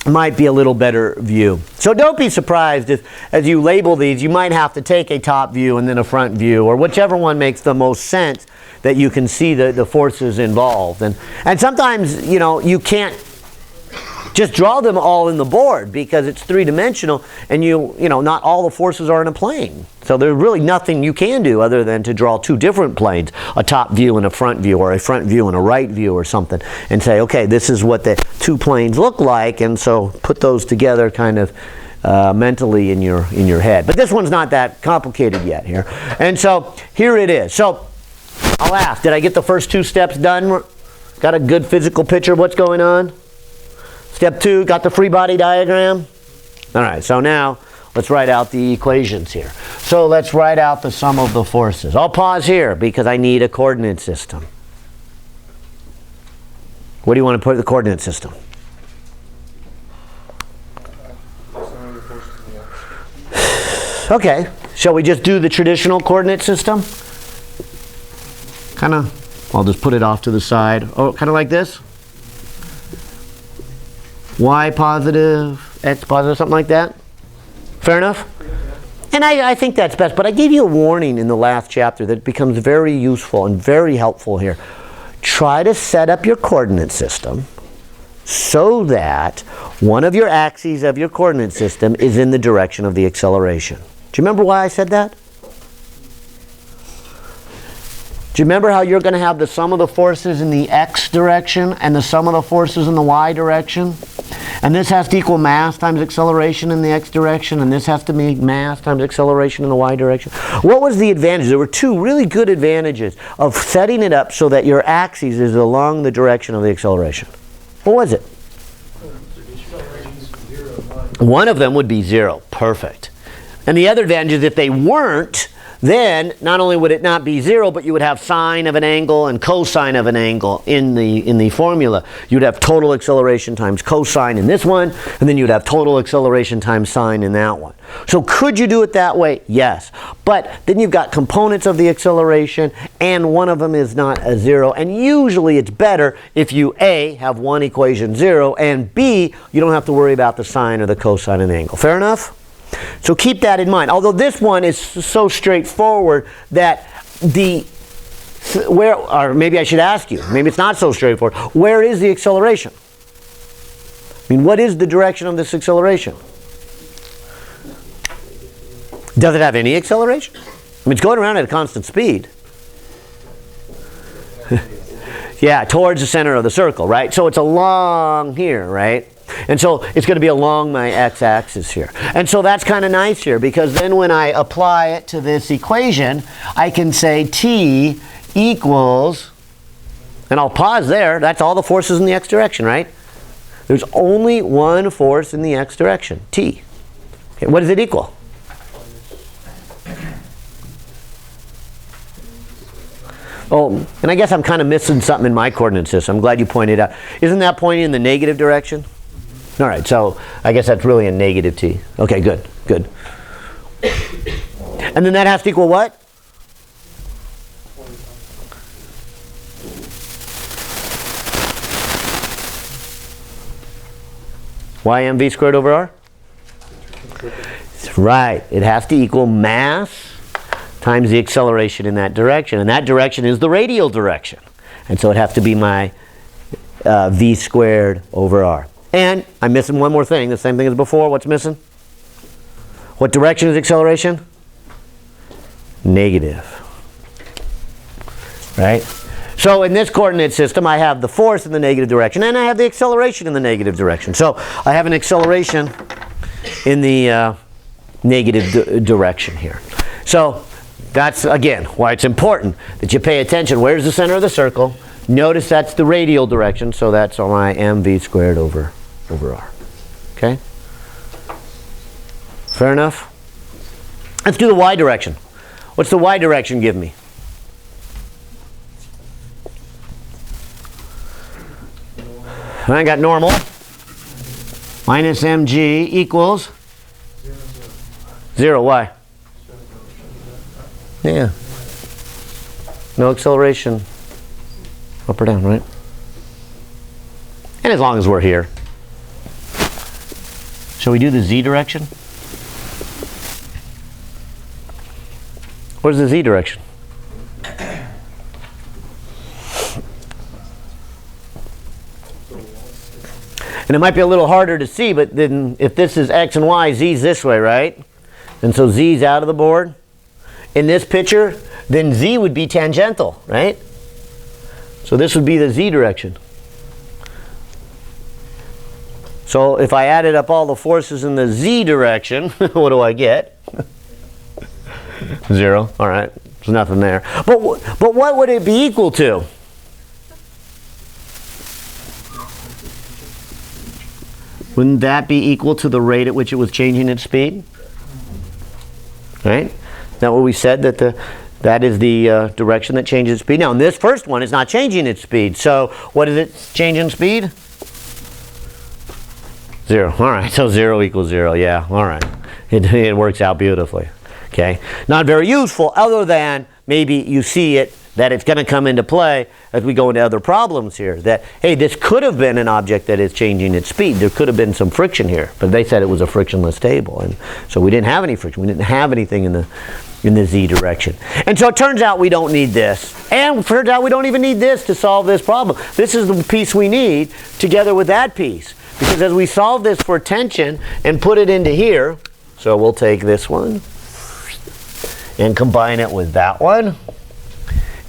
might be a little better view. So don't be surprised if, as you label these, you might have to take a top view and then a front view, or whichever one makes the most sense that you can see the forces involved. And sometimes, you know, you can't just draw them all in the board because it's 3-dimensional, and you know, not all the forces are in a plane. So there's really nothing you can do other than to draw 2 different planes, a top view and a front view, or a front view and a right view or something, and say, okay, this is what the 2 planes look like, and so put those together kind of mentally in your head. But this one's not that complicated yet here. And so here it is. So I'll ask, did I get the first 2 steps done? Got a good physical picture of what's going on? Step 2, got the free body diagram? All right, so now let's write out the equations here. So let's write out the sum of the forces. I'll pause here because I need a coordinate system. What do you want to put in the coordinate system? Okay, shall we just do the traditional coordinate system? Kind of, I'll just put it off to the side. Oh, kind of like this? Y positive, X positive, something like that? Fair enough? And I think that's best, but I gave you a warning in the last chapter that becomes very useful and very helpful here. Try to set up your coordinate system so that one of your axes of your coordinate system is in the direction of the acceleration. Do you remember why I said that? Do you remember how you're going to have the sum of the forces in the x direction and the sum of the forces in the y direction? And this has to equal mass times acceleration in the x direction, and this has to be mass times acceleration in the y direction. What was the advantage? There were 2 really good advantages of setting it up so that your axis is along the direction of the acceleration. What was it? One of them would be 0. Perfect. And the other advantage is if they weren't, then not only would it not be 0, but you would have sine of an angle and cosine of an angle in the formula. You'd have total acceleration times cosine in this one, and then you'd have total acceleration times sine in that one. So could you do it that way? Yes. But then you've got components of the acceleration, and one of them is not a 0. And usually it's better if you A, have one equation 0, and B, you don't have to worry about the sine or the cosine of the angle. Fair enough? So keep that in mind. Although this one is so straightforward that or maybe I should ask you, maybe it's not so straightforward. Where is the acceleration? I mean, what is the direction of this acceleration? Does it have any acceleration? I mean, it's going around at a constant speed. Yeah, towards the center of the circle, right? So it's along here, right? And so it's going to be along my x-axis here. And so that's kind of nice here, because then when I apply it to this equation, I can say t equals, And I'll pause there. That's all the forces in the x direction, right? There's only one force in the x direction, T. Okay, what does it equal? Oh, and I guess I'm kind of missing something in my coordinate system. I'm glad you pointed out. Isn't that pointing in the negative direction? All right, so I guess that's really a negative T. Okay, good, good. And then that has to equal what? Y mv squared over r? Right, it has to equal mass times the acceleration in that direction. And that direction is the radial direction. And so it has to be my v squared over r. And I'm missing one more thing, the same thing as before. What's missing? What direction is acceleration? Negative. Right? So in this coordinate system, I have the force in the negative direction, and I have the acceleration in the negative direction. So I have an acceleration in the negative direction here. So that's, again, why it's important that you pay attention. Where's the center of the circle? Notice that's the radial direction, so that's my mv squared over r. Okay? Fair enough? Let's do the y direction. What's the y direction give me? I got normal minus mg equals 0. Why? Yeah. No acceleration up or down, right? And as long as we're here. Shall we do the z direction? Where's the z direction? And it might be a little harder to see, but then if this is x and y, z's this way, right? And so z's out of the board. In this picture, then z would be tangential, right? So this would be the z direction. So if I added up all the forces in the z direction, what do I get? 0. All right, there's nothing there. But what would it be equal to? Wouldn't that be equal to the rate at which it was changing its speed? Right? Is that what we said? That is the direction that changes its speed. Now, in this first one, it's not changing its speed. So what is it changing speed? 0. All right, so 0 equals 0. Yeah, all right. It works out beautifully. Okay? Not very useful other than maybe you see it, that it's going to come into play as we go into other problems here. That, hey, this could have been an object that is changing its speed. There could have been some friction here, but they said it was a frictionless table. And so we didn't have any friction. We didn't have anything in the z direction. And so it turns out we don't need this. And it turns out we don't even need this to solve this problem. This is the piece we need together with that piece. Because as we solve this for tension and put it into here, so we'll take this one and combine it with that one.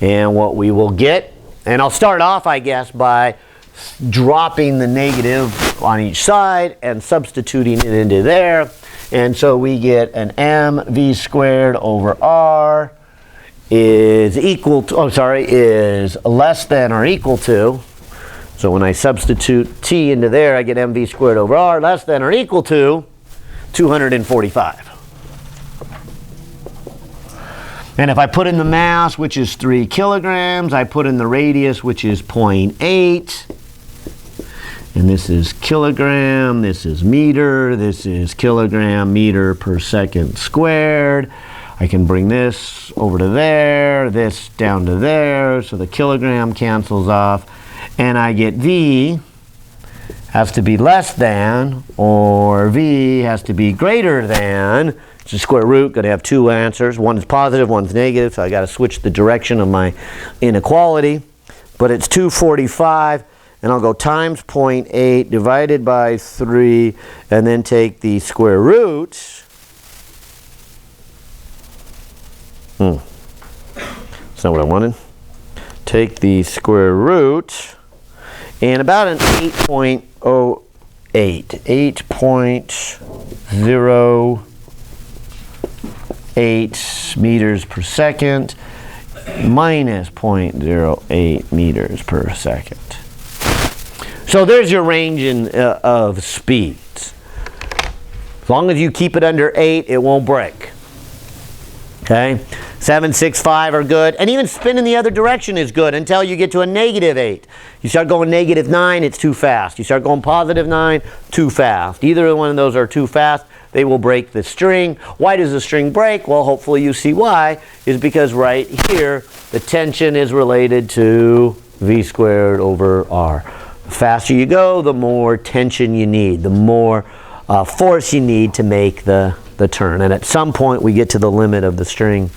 And what we will get, and I'll start off, I guess, by dropping the negative on each side and substituting it into there. And so we get an mv squared over r is equal to, is less than or equal to. So when I substitute t into there, I get mv squared over r less than or equal to 245. And if I put in the mass, which is 3 kilograms, I put in the radius, which is 0.8. And this is kilogram, this is meter, this is kilogram meter per second squared. I can bring this over to there, this down to there, so the kilogram cancels off. And I get V has to be less than, or V has to be greater than. It's a square root, going to have two answers. One's positive, one's negative, so I got to switch the direction of my inequality. But it's 245, and I'll go times 0.8 divided by 3, and then take the square root. That's not what I wanted. Take the square root, and about an 8.08, 8.08 meters per second minus 0.08 meters per second. So there's your range of speeds. As long as you keep it under 8, it won't break. Okay? 7, 6, 5 are good. And even spin in the other direction is good until you get to a -8. You start going -9, it's too fast. You start going +9, too fast. Either one of those are too fast, they will break the string. Why does the string break? Well, hopefully you see why. Is because right here, the tension is related to V squared over R. The faster you go, the more tension you need, the more force you need to make the turn. And at some point, we get to the limit of the string,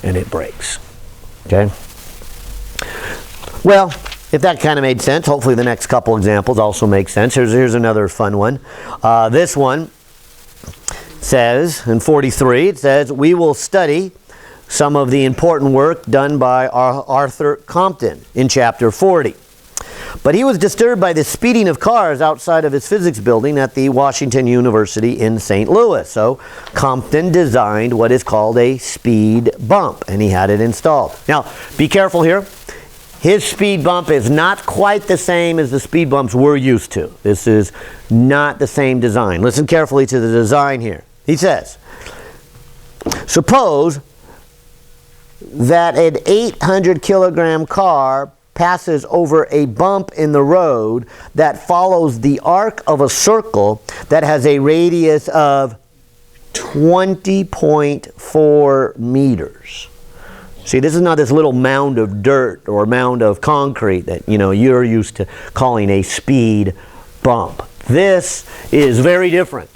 and it breaks. Okay? Well, if that kind of made sense, hopefully the next couple examples also make sense. Here's another fun one. This one says, in 43, it says, we will study some of the important work done by Arthur Compton in chapter 40. But he was disturbed by the speeding of cars outside of his physics building at the Washington University in St. Louis. So Compton designed what is called a speed bump, and he had it installed. Now, be careful here. His speed bump is not quite the same as the speed bumps we're used to. This is not the same design. Listen carefully to the design here. He says, suppose that an 800 kilogram car passes over a bump in the road that follows the arc of a circle that has a radius of 20.4 meters. See, this is not this little mound of dirt or mound of concrete that you're used to calling a speed bump. This is very different.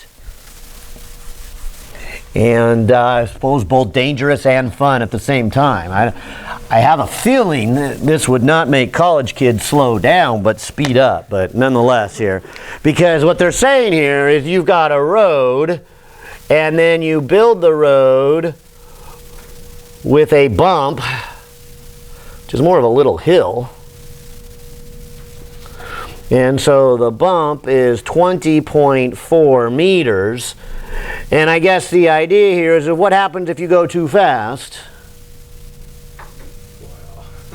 And I suppose both dangerous and fun at the same time. I have a feeling that this would not make college kids slow down, but speed up. But nonetheless here, because what they're saying here is you've got a road, and then you build the road with a bump, which is more of a little hill. And so the bump is 20.4 meters. And I guess the idea here is what happens if you go too fast?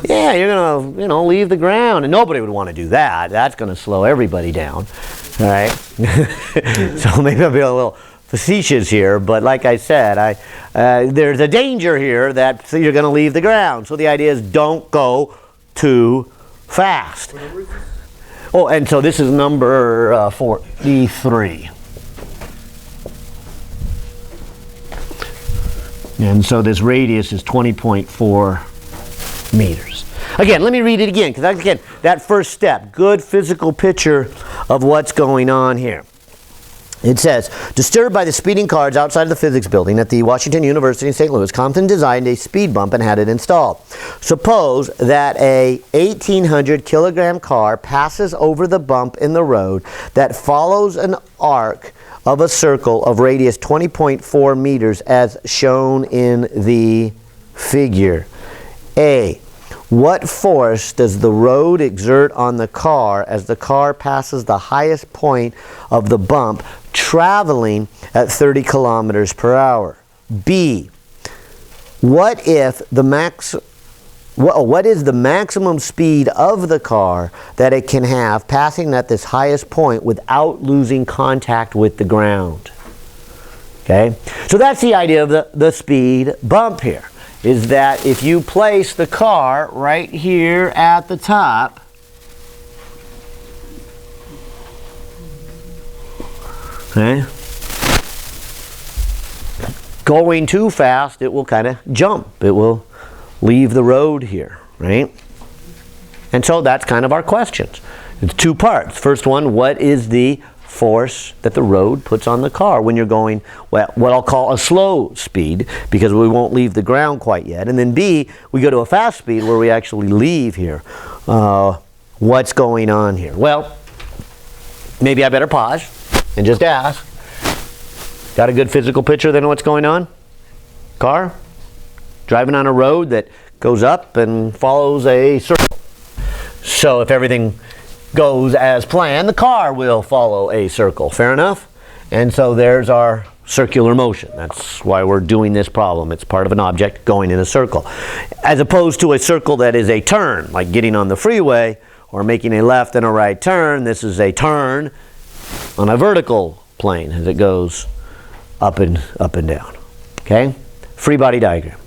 Yeah, you're going to, leave the ground. And nobody would want to do that. That's going to slow everybody down. All right? So maybe I'll be a little facetious here, but like I said, there's a danger here that you're going to leave the ground. So the idea is don't go too fast. Oh, and so this is number 43. And so this radius is 20.4 meters. Again, let me read it again, because again, that first step, good physical picture of what's going on here. It says, disturbed by the speeding cars outside of the physics building at the Washington University in St. Louis, Compton designed a speed bump and had it installed. Suppose that a 1,800 kilogram car passes over the bump in the road that follows an arc of a circle of radius 20.4 meters as shown in the figure. A. What force does the road exert on the car as the car passes the highest point of the bump traveling at 30 kilometers per hour? B. What is the maximum speed of the car that it can have passing at this highest point without losing contact with the ground? Okay, so that's the idea of the speed bump here, is that if you place the car right here at the top, okay, going too fast, it will kind of jump. It will leave the road here, right? And so that's kind of our questions. It's two parts. First one, what is the force that the road puts on the car when you're going, well, what I'll call a slow speed, because we won't leave the ground quite yet. And then B, we go to a fast speed where we actually leave here. What's going on here? Well, maybe I better pause and just ask. Got a good physical picture then of what's going on? Car driving on a road that goes up and follows a circle. So if everything goes as planned, the car will follow a circle. Fair enough? And so there's our circular motion. That's why we're doing this problem. It's part of an object going in a circle. As opposed to a circle that is a turn, like getting on the freeway or making a left and a right turn. This is a turn on a vertical plane as it goes up and down. Okay? Free body diagram.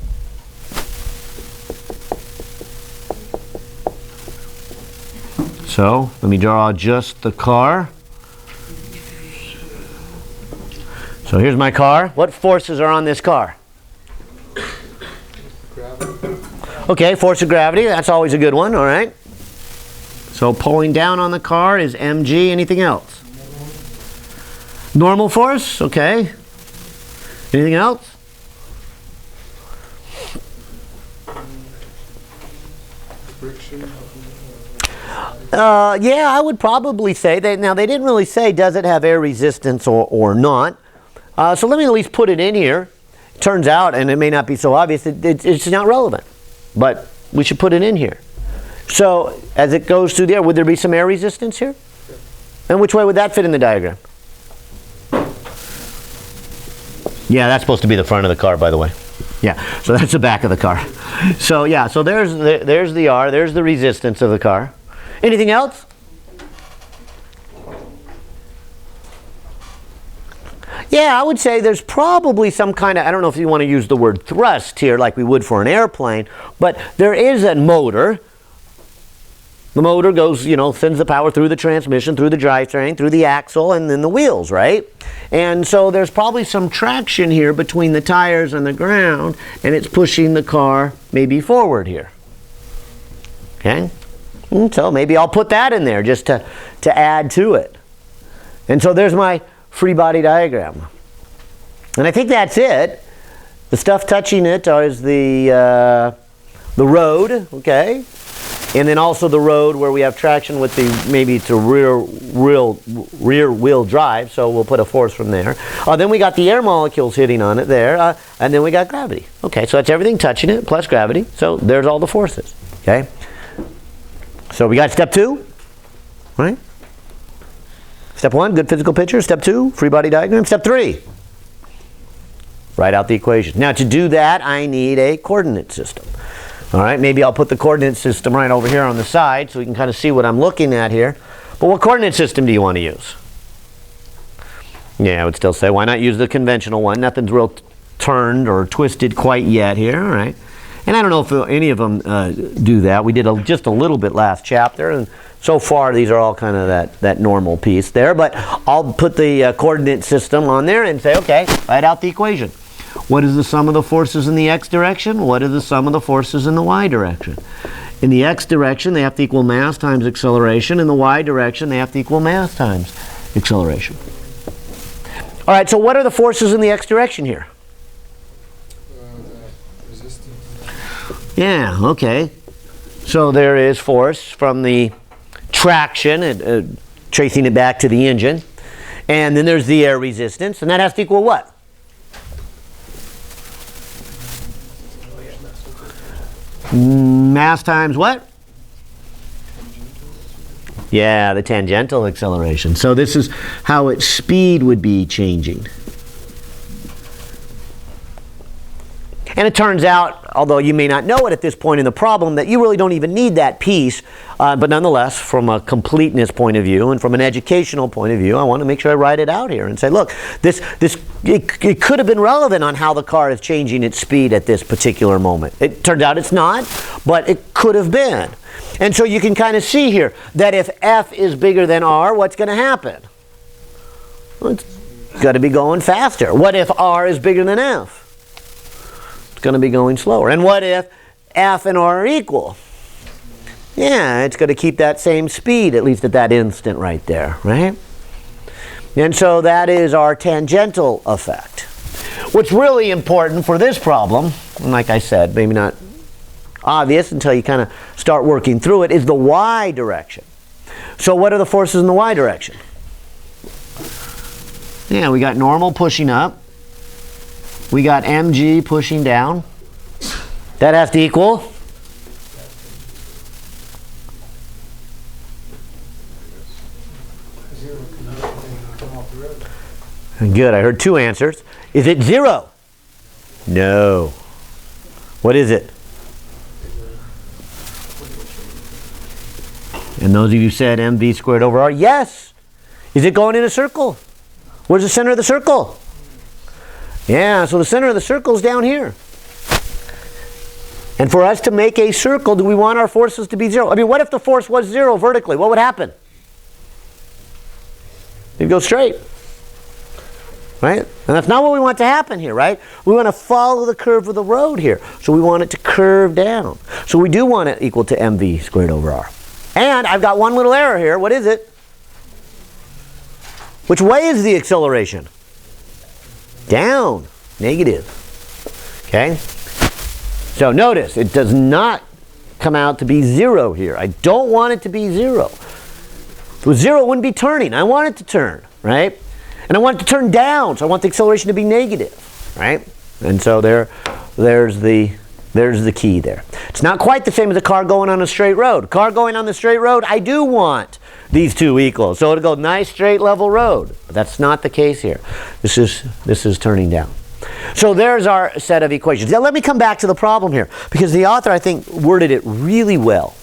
So, let me draw just the car. So here's my car. What forces are on this car? Gravity. Okay, force of gravity. That's always a good one, all right? So pulling down on the car is mg. Anything else? Normal force, okay. Anything else? Friction. Yeah, I would probably say that. Now, they didn't really say does it have air resistance or not. So let me at least put it in here. Turns out, and it may not be so obvious, it's not relevant. But we should put it in here. So as it goes through the air, would there be some air resistance here? And which way would that fit in the diagram? Yeah, that's supposed to be the front of the car, by the way. Yeah, so that's the back of the car. So yeah, so there's the R, there's the resistance of the car. Anything else? Yeah, I would say there's probably some kind of, I don't know if you want to use the word thrust here like we would for an airplane, but there is a motor. The motor goes, sends the power through the transmission, through the drivetrain, through the axle, and then the wheels, right? And so there's probably some traction here between the tires and the ground, and it's pushing the car maybe forward here. Okay? And so maybe I'll put that in there just to add to it. And so there's my free body diagram. And I think that's it. The stuff touching it is the road, okay? And then also the road where we have traction with maybe it's a rear wheel drive, so we'll put a force from there. Then we got the air molecules hitting on it there, and then we got gravity. Okay, so that's everything touching it plus gravity. So there's all the forces. Okay. So we got step 2, right? Step 1, good physical picture. Step 2, free body diagram. Step 3, write out the equation. Now to do that, I need a coordinate system. All right, maybe I'll put the coordinate system right over here on the side so we can kind of see what I'm looking at here. But what coordinate system do you want to use? Yeah, I would still say why not use the conventional one? Nothing's real turned or twisted quite yet here, all right? And I don't know if any of them do that. We did just a little bit last chapter, and so far these are all kind of that normal piece there. But I'll put the coordinate system on there and say, okay, write out the equation. What is the sum of the forces in the x direction? What is the sum of the forces in the y direction? In the x direction, they have to equal mass times acceleration. In the y direction, they have to equal mass times acceleration. All right, so what are the forces in the x direction here? Resistive. Yeah, okay. So there is force from the traction, tracing it back to the engine. And then there's the air resistance, and that has to equal what? Mass times what? Yeah, the tangential acceleration. So this is how its speed would be changing. And it turns out, although you may not know it at this point in the problem, that you really don't even need that piece. But nonetheless, from a completeness point of view and from an educational point of view, I want to make sure I write it out here and say, look, it could have been relevant on how the car is changing its speed at this particular moment. It turned out it's not, but it could have been. And so you can kind of see here that if F is bigger than R, what's going to happen? Well, it's got to be going faster. What if R is bigger than F? Going to be going slower. And what if F and R are equal? Yeah, it's going to keep that same speed, at least at that instant right there, right? And so that is our tangential effect. What's really important for this problem, and like I said, maybe not obvious until you kind of start working through it, is the y direction. So what are the forces in the y direction? Yeah, we got normal pushing up. We got mg pushing down. That has to equal? Good, I heard two answers. Is it 0? No. What is it? And those of you said mv squared over r, yes. Is it going in a circle? Where's the center of the circle? Yeah, so the center of the circle is down here. And for us to make a circle, do we want our forces to be 0? I mean, what if the force was 0 vertically? What would happen? It'd go straight. Right? And that's not what we want to happen here, right? We want to follow the curve of the road here. So we want it to curve down. So we do want it equal to mv squared over r. And I've got one little error here. What is it? Which way is the acceleration? Down. Negative. Okay? So notice, it does not come out to be 0 here. I don't want it to be 0. If it was 0, it wouldn't be turning. I want it to turn, right? And I want it to turn down, so I want the acceleration to be negative, right? And so there's the key there. It's not quite the same as a car going on a straight road. Car going on the straight road, I do want these two equal. So it'll go nice straight level road. But that's not the case here. This is turning down. So there's our set of equations. Now let me come back to the problem here, because the author, I think, worded it really well.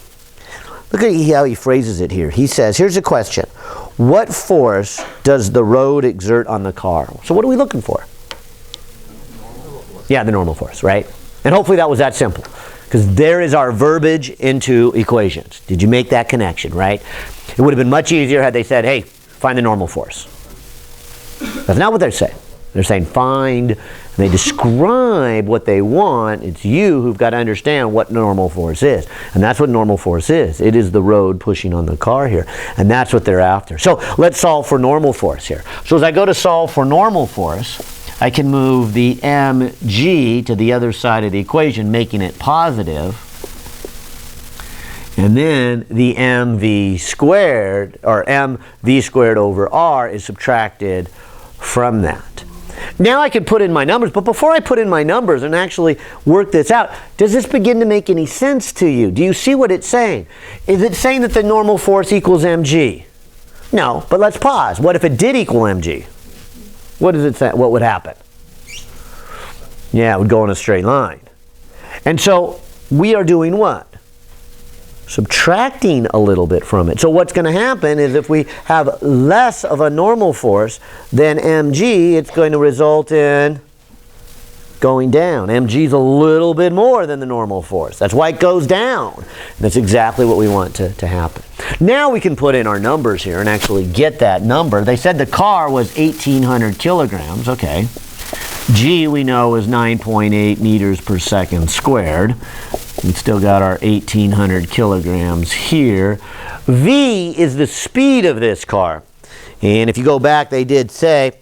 Look at how he phrases it here. He says, here's a question. What force does the road exert on the car? So what are we looking for? Yeah, the normal force, right? And hopefully that was that simple, because there is our verbiage into equations. Did you make that connection, right? It would have been much easier had they said, hey, find the normal force. That's not what they're saying. They're saying find, and they describe what they want. It's you who've got to understand what normal force is. And that's what normal force is. It is the road pushing on the car here. And that's what they're after. So let's solve for normal force here. So as I go to solve for normal force, I can move the mg to the other side of the equation, making it positive. And then the mv squared, or mv squared over r, is subtracted from that. Now I can put in my numbers, but before I put in my numbers and actually work this out, does this begin to make any sense to you? Do you see what it's saying? Is it saying that the normal force equals mg? No, but let's pause. What if it did equal mg? What does it say? What would happen? Yeah, it would go in a straight line. And so we are doing what? Subtracting a little bit from it. So what's going to happen is if we have less of a normal force than mg, it's going to result in going down. Mg is a little bit more than the normal force. That's why it goes down. And that's exactly what we want to happen. Now we can put in our numbers here and actually get that number. They said the car was 1,800 kilograms. Okay. G we know is 9.8 meters per second squared. We still got our 1,800 kilograms here. V is the speed of this car. And if you go back, they did say,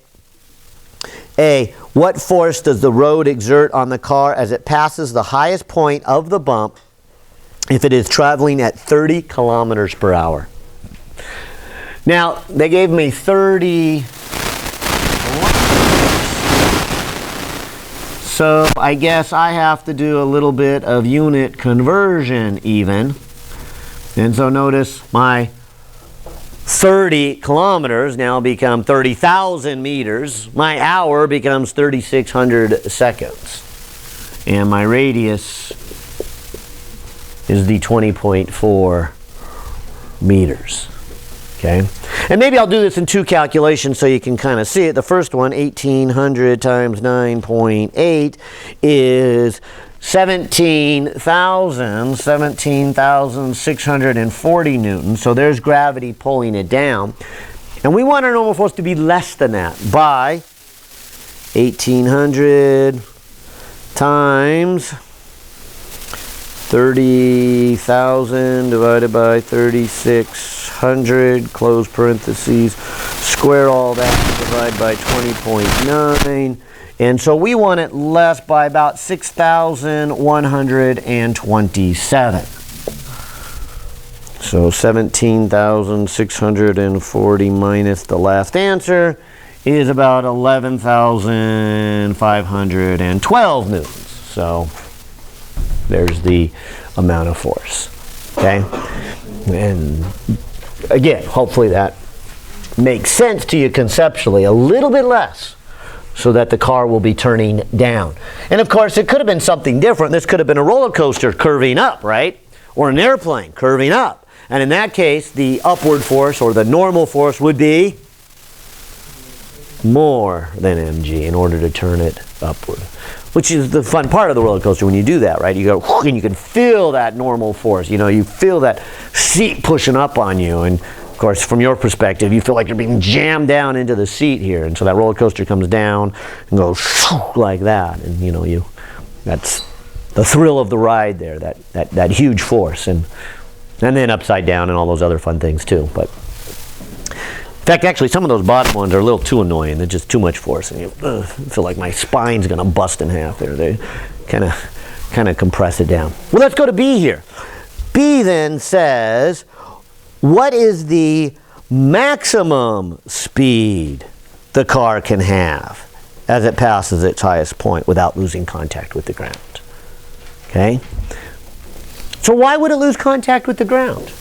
A, what force does the road exert on the car as it passes the highest point of the bump if it is traveling at 30 kilometers per hour? Now, they gave me 30 So I guess I have to do a little bit of unit conversion even. And so notice my 30 kilometers now become 30,000 meters. My hour becomes 3,600 seconds. And my radius is the 20.4 meters. Okay? And maybe I'll do this in two calculations so you can kind of see it. The first one, 1,800 times 9.8 is 17,640 newtons. So there's gravity pulling it down. And we want our normal force to be less than that by 1,800 times 30,000 divided by 3,600, close parentheses, square all that, divide by 20.9. And so we want it less by about 6,127. So 17,640 minus the last answer is about 11,512 newtons. So there's the amount of force. Okay? And again, hopefully that makes sense to you conceptually, a little bit less, so that the car will be turning down. And of course, it could have been something different. This could have been a roller coaster curving up, right? Or an airplane curving up. And in that case, the upward force, or the normal force, would be more than mg in order to turn it upward. Which is the fun part of the roller coaster when you do that, right? You go, and you can feel that normal force. You know, you feel that seat pushing up on you. And of course, from your perspective, you feel like you're being jammed down into the seat here. And so that roller coaster comes down and goes like that. And you know, that's the thrill of the ride there, that huge force. And then upside down and all those other fun things too. But in fact, actually, some of those bottom ones are a little too annoying. They're just too much force. And you feel like my spine's going to bust in half there. They kind of compress it down. Well, let's go to B here. B then says, what is the maximum speed the car can have as it passes its highest point without losing contact with the ground? Okay? So why would it lose contact with the ground?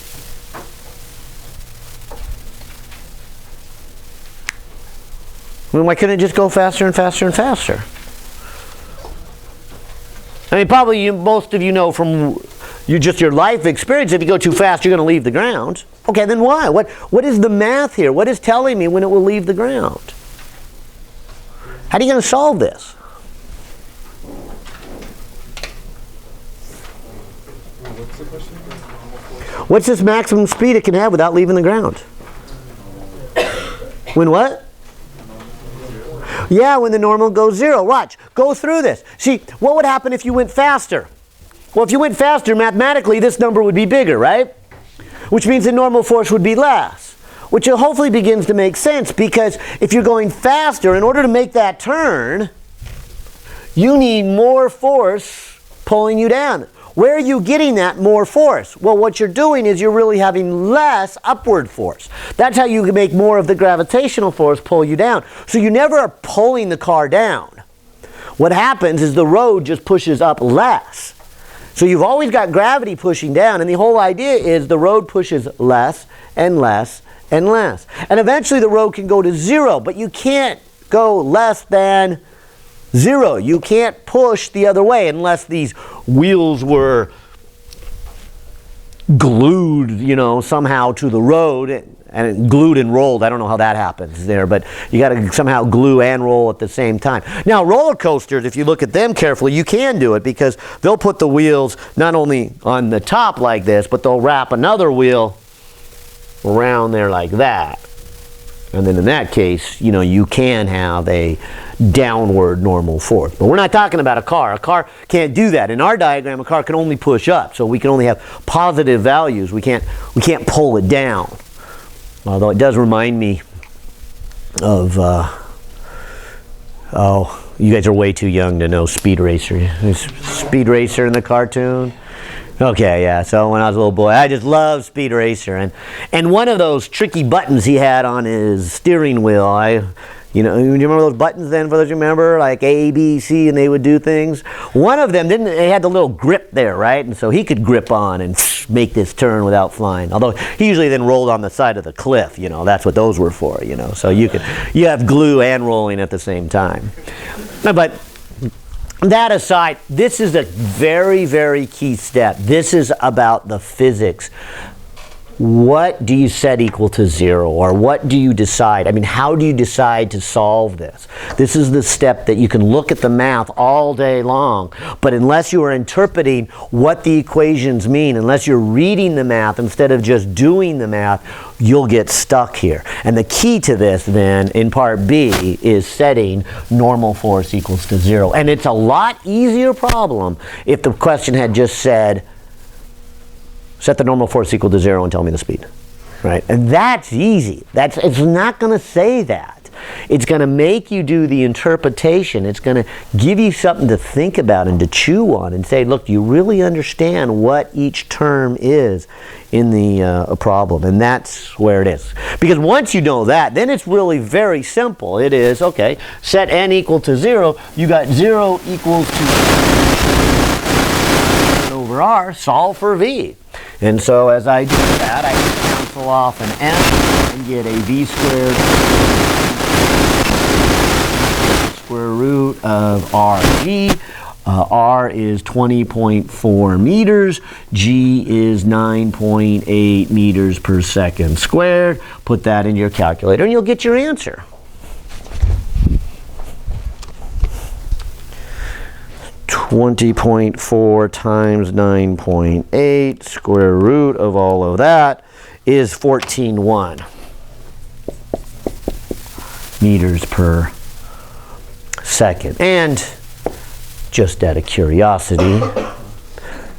I mean, why couldn't it just go faster and faster and faster? I mean, probably most of you know from your life experience, if you go too fast, you're going to leave the ground. Okay, then why? What is the math here? What is telling me when it will leave the ground? How are you going to solve this? What's the question? What's this maximum speed it can have without leaving the ground? When what? Yeah, when the normal goes zero. Watch. Go through this. See, what would happen if you went faster? Well, if you went faster, mathematically, this number would be bigger, right? Which means the normal force would be less. Which hopefully begins to make sense, because if you're going faster, in order to make that turn, you need more force pulling you down. Where are you getting that more force? Well, what you're doing is you're really having less upward force. That's how you can make more of the gravitational force pull you down. So you never are pulling the car down. What happens is the road just pushes up less. So you've always got gravity pushing down, and the whole idea is the road pushes less and less and less. And eventually the road can go to zero, but you can't go less than zero. You can't push the other way unless these wheels were glued, you know, somehow to the road, and glued and rolled. I don't know how that happens there, but you got to somehow glue and roll at the same time. Now, roller coasters, if you look at them carefully, you can do it, because they'll put the wheels not only on the top like this, but they'll wrap another wheel around there like that. And then in that case, you know, you can have a downward normal force. But we're not talking about a car. A car can't do that. In our diagram, a car can only push up. So we can only have positive values. We can't pull it down. Although it does remind me of, you guys are way too young to know Speed Racer. Speed Racer in the cartoon. Okay, yeah, so when I was a little boy, I just loved Speed Racer. And one of those tricky buttons he had on his steering wheel, you remember those buttons then, for those who remember, like A, B, C, and they would do things? One of them, they had the little grip there, right? And so he could grip on and make this turn without flying. Although he usually then rolled on the side of the cliff, that's what those were for, So you have glue and rolling at the same time. But that aside, this is a very, very key step. This is about the physics. What do you set equal to zero? Or what do you decide? I mean, how do you decide to solve this? This is the step that you can look at the math all day long, but unless you are interpreting what the equations mean, unless you're reading the math instead of just doing the math, you'll get stuck here. And the key to this then, in part B, is setting normal force equals to zero. And it's a lot easier problem if the question had just said, set the normal force equal to zero and tell me the speed, right? And that's easy. It's not going to say that. It's going to make you do the interpretation. It's going to give you something to think about and to chew on and say, look, do you really understand what each term is in the problem? And that's where it is. Because once you know that, then it's really very simple. It is, okay, set n equal to zero. You got 0 equals to over r, solve for v. And so as I do that, I can count cancel off an m and get a v squared square root of rg. R is 20.4 meters. G is 9.8 meters per second squared. Put that in your calculator and you'll get your answer. (20.4 times 9.8 square root of all of that is 14.1 meters per second. And just out of curiosity,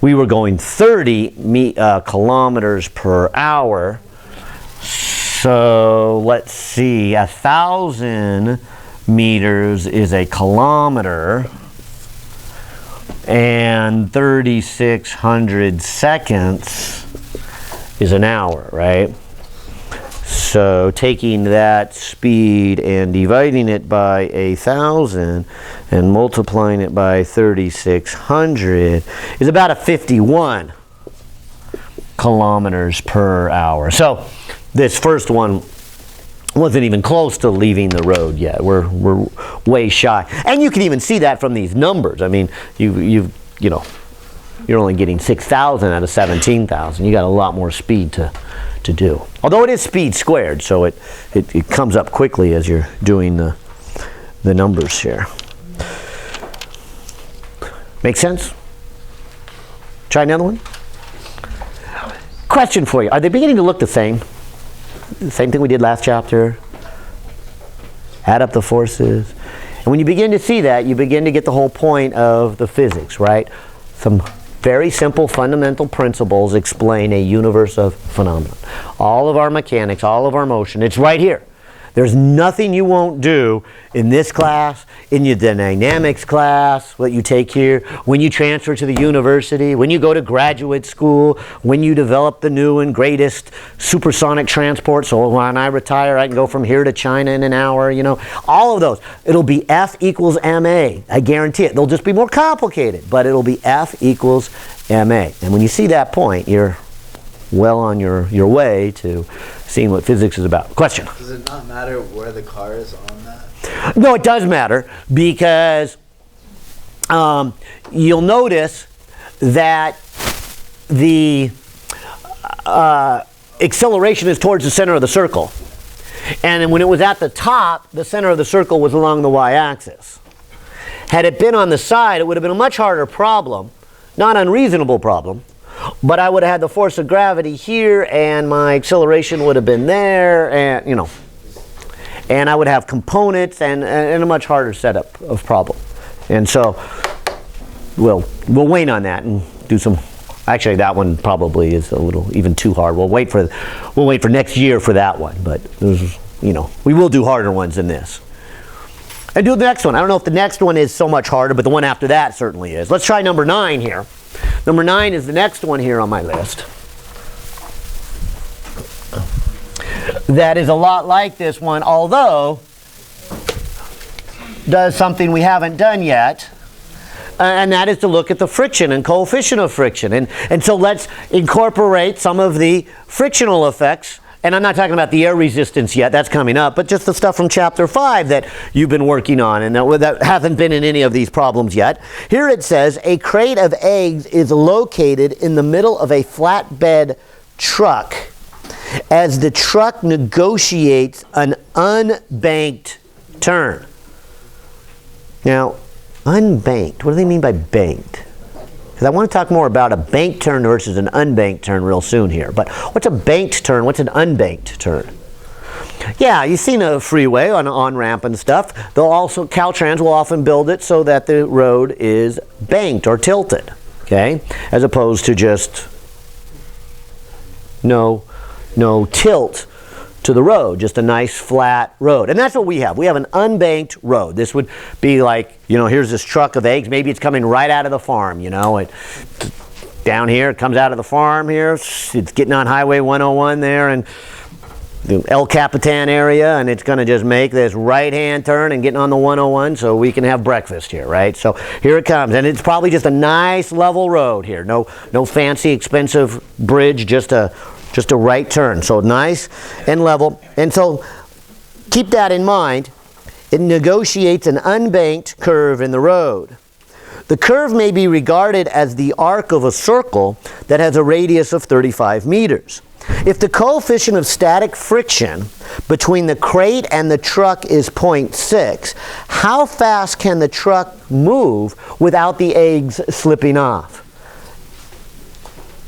we were going 30 kilometers per hour. So let's see, 1,000 meters is a kilometer, and 3,600 seconds is an hour, right? So taking that speed and dividing it by 1,000 and multiplying it by 3,600 is about a 51 kilometers per hour. So this first one wasn't even close to leaving the road yet. We're way shy. And you can even see that from these numbers. I mean, you know, you're only getting 6,000 out of 17,000. You got a lot more speed to do. Although it is speed squared, so it comes up quickly as you're doing the numbers here. Make sense? Try another one. Question for you. Are they beginning to look the same? The same thing we did last chapter? Add up the forces. And when you begin to see that, you begin to get the whole point of the physics, right? Some very simple fundamental principles explain a universe of phenomena. All of our mechanics, all of our motion, it's right here. There's nothing you won't do in this class, in the dynamics class, what you take here, when you transfer to the university, when you go to graduate school, when you develop the new and greatest supersonic transport, so when I retire I can go from here to China in an hour, you know, all of those. It'll be F equals ma. I guarantee it. They'll just be more complicated, but it'll be F equals ma. And when you see that point, you're well on your way to seeing what physics is about. Question? Does it not matter where the car is on that? No, it does matter, because you'll notice that the acceleration is towards the center of the circle. And when it was at the top, the center of the circle was along the y-axis. Had it been on the side, it would have been a much harder problem, not unreasonable problem, but I would have had the force of gravity here, and my acceleration would have been there, and you know, and I would have components and a much harder setup of problem. And so we'll wait on that and do some. Actually, that one probably is a little even too hard. We'll wait for next year for that one. But there's, you know, we will do harder ones than this. And do the next one. I don't know if the next one is so much harder, but the one after that certainly is. Let's try number 9 here. Number 9 is the next one here on my list. That is a lot like this one, although does something we haven't done yet, and that is to look at the friction and coefficient of friction. And so let's incorporate some of the frictional effects. And I'm not talking about the air resistance yet, that's coming up, but just the stuff from chapter 5 that you've been working on and that hasn't been in any of these problems yet. Here it says, a crate of eggs is located in the middle of a flatbed truck as the truck negotiates an unbanked turn. Now, unbanked, what do they mean by banked? Because I want to talk more about a banked turn versus an unbanked turn real soon here. But what's a banked turn? What's an unbanked turn? Yeah, you've seen a freeway on-ramp and stuff. They'll also, Caltrans will often build it so that the road is banked or tilted, okay? As opposed to just no tilt to the road, just a nice flat road. And that's what we have. We have an unbanked road. This would be like, you know, here's this truck of eggs. Maybe it's coming right out of the farm, you know. Down here, it comes out of the farm here. It's getting on Highway 101 there and the El Capitan area, and it's going to just make this right-hand turn and getting on the 101 so we can have breakfast here, right? So here it comes, and it's probably just a nice level road here. No fancy, expensive bridge, just a Just a right turn. So nice and level. And so keep that in mind. It negotiates an unbanked curve in the road. The curve may be regarded as the arc of a circle that has a radius of 35 meters. If the coefficient of static friction between the crate and the truck is 0.6, how fast can the truck move without the eggs slipping off?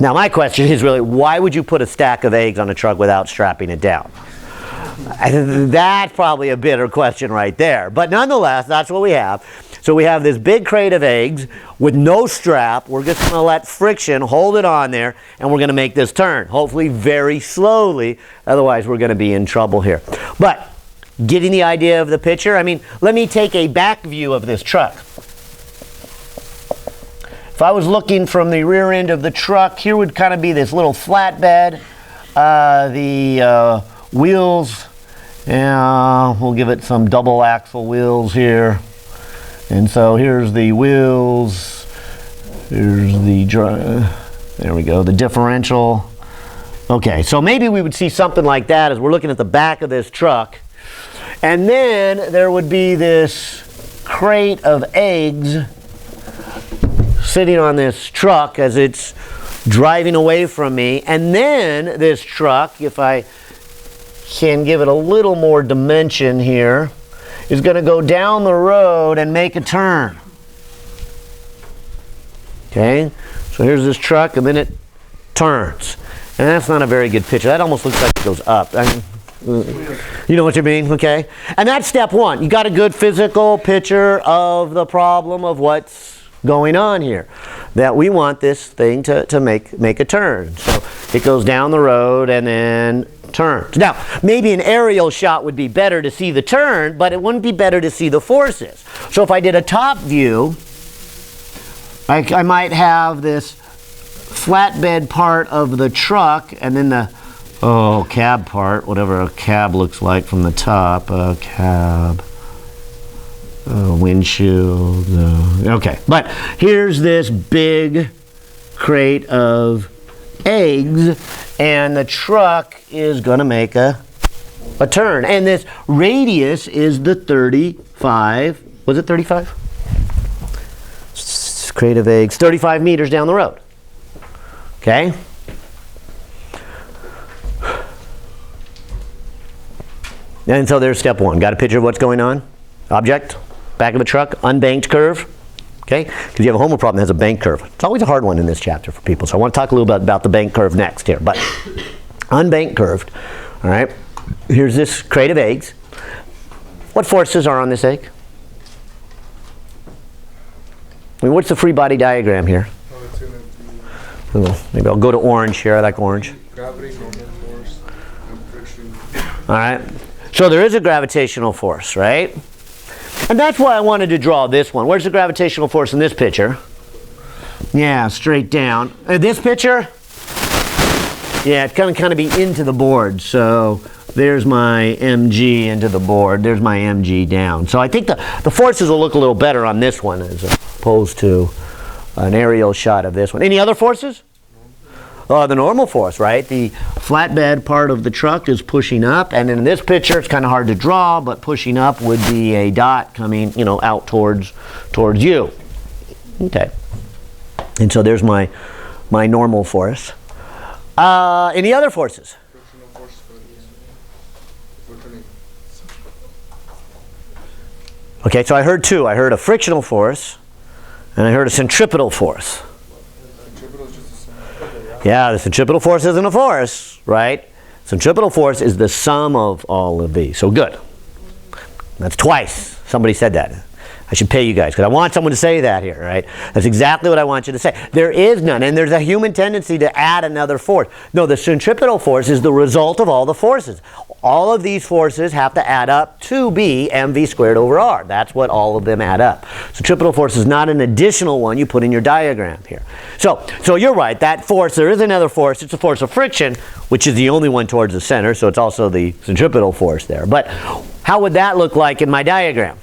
Now my question is really, why would you put a stack of eggs on a truck without strapping it down? That's probably a bitter question right there. But nonetheless, that's what we have. So we have this big crate of eggs with no strap. We're just going to let friction hold it on there, and we're going to make this turn, hopefully very slowly. Otherwise, we're going to be in trouble here. But getting the idea of the picture, I mean, let me take a back view of this truck. If I was looking from the rear end of the truck, here would kind of be this little flatbed. The wheels, we'll give it some double axle wheels here. And so here's the wheels, here's the, there we go, the differential. Okay, so maybe we would see something like that as we're looking at the back of this truck. And then there would be this crate of eggs sitting on this truck as it's driving away from me. And then this truck, if I can give it a little more dimension here, is going to go down the road and make a turn. Okay, so here's this truck and then it turns. And that's not a very good picture. That almost looks like it goes up. I mean, you know what I mean? Okay, and that's step one. You got a good physical picture of the problem of what's going on here. That we want this thing to make a turn. So it goes down the road and then turns. Now, maybe an aerial shot would be better to see the turn, but it wouldn't be better to see the forces. So if I did a top view, I might have this flatbed part of the truck and then the cab part, whatever a cab looks like from the top, cab, windshield, okay. But here's this big crate of eggs, and the truck is going to make a turn. And this radius is the 35, was it 35? Crate of eggs, 35 meters down the road. Okay? And so there's step one. Got a picture of what's going on? Object, back of a truck, unbanked curve. Okay? Because you have a homo problem that has a bank curve. It's always a hard one in this chapter for people. So I want to talk a little bit about the bank curve next here. But unbanked curved. All right? Here's this crate of eggs. What forces are on this egg? I mean, what's the free body diagram here? Oh, it's going to be Maybe I'll go to orange here. I like orange. gravity, normal force, and friction. All right. So there is a gravitational force, right? And that's why I wanted to draw this one. Where's the gravitational force in this picture? Yeah, straight down. This picture? Yeah, it's going to kind of be into the board. So there's my mg into the board. There's my mg down. So I think the forces will look a little better on this one as opposed to an aerial shot of this one. Any other forces? The normal force, right? The flatbed part of the truck is pushing up, and in this picture, it's kind of hard to draw, but pushing up would be a dot coming, out towards you. Okay. And so there's my normal force. Any other forces? Frictional force for the turning. Okay, so I heard two. I heard a frictional force, and I heard a centripetal force. Centripetal is just the same. Yeah, the centripetal force isn't a force, right? Centripetal force is the sum of all of these. So good. That's twice. Somebody said that. I should pay you guys because I want someone to say that here, right? That's exactly what I want you to say. There is none, and there's a human tendency to add another force. No, the centripetal force is the result of all the forces. All of these forces have to add up to be mv squared over r. That's what all of them add up. Centripetal force is not an additional one you put in your diagram here. So you're right, that force, there is another force. It's a force of friction, which is the only one towards the center, so it's also the centripetal force there. But how would that look like in my diagram?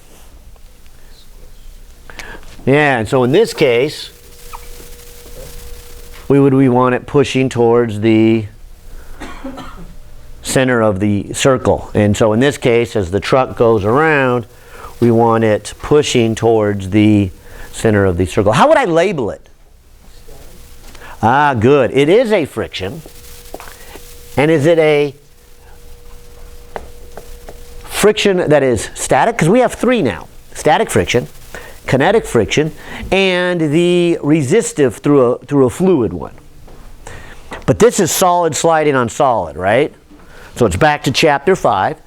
Yeah, and so in this case, we want it pushing towards the center of the circle. And so in this case, as the truck goes around, we want it pushing towards the center of the circle. How would I label it? Ah, good. It is a friction. And is it a friction that is static? Because we have three now. Static friction, kinetic friction, and the resistive through a fluid one. But this is solid sliding on solid, right? So it's back to chapter 5.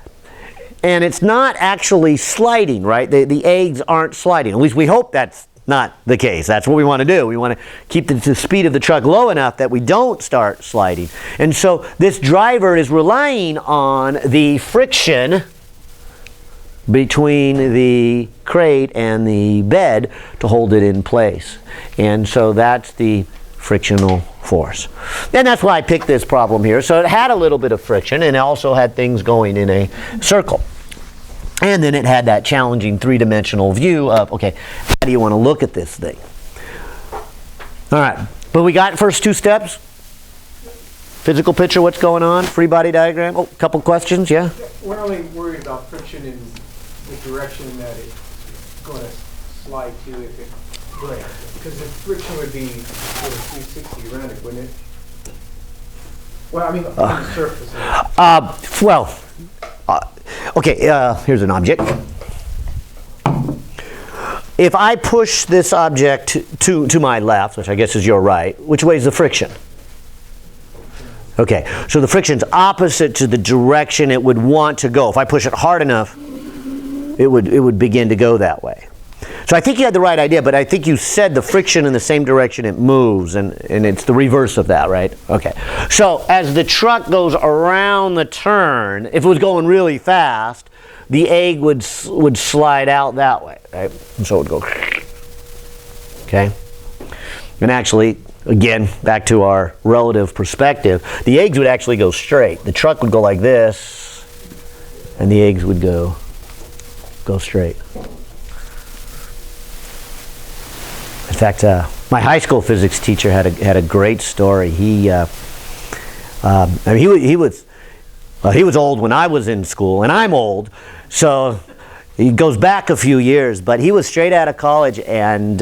And it's not actually sliding, right? The eggs aren't sliding. At least we hope that's not the case. That's what we want to do. We want to keep the speed of the truck low enough that we don't start sliding. And so this driver is relying on the friction between the crate and the bed to hold it in place. And so that's the frictional force. And that's why I picked this problem here. So it had a little bit of friction, and it also had things going in a circle. And then it had that challenging three-dimensional view of, okay, how do you want to look at this thing? All right, but we got first two steps. Physical picture, what's going on? Free body diagram. Oh, couple questions, yeah? We're only worried about friction in the direction that it's going to slide to if it lands. Because the friction would be sort of 360 around it, wouldn't it? Well, I mean, on the surface. Okay, here's an object. If I push this object to my left, which I guess is your right, which way is the friction? Okay, so the friction's opposite to the direction it would want to go. If I push it hard enough, it would begin to go that way. So I think you had the right idea, but I think you said the friction in the same direction it moves, and it's the reverse of that, right? Okay. So as the truck goes around the turn, if it was going really fast, the egg would slide out that way, right? And so it would go, okay? And actually, again, back to our relative perspective, the eggs would actually go straight. The truck would go like this, and the eggs would go straight. In fact, my high school physics teacher had a great story. He was old when I was in school, and I'm old, so he goes back a few years. But he was straight out of college and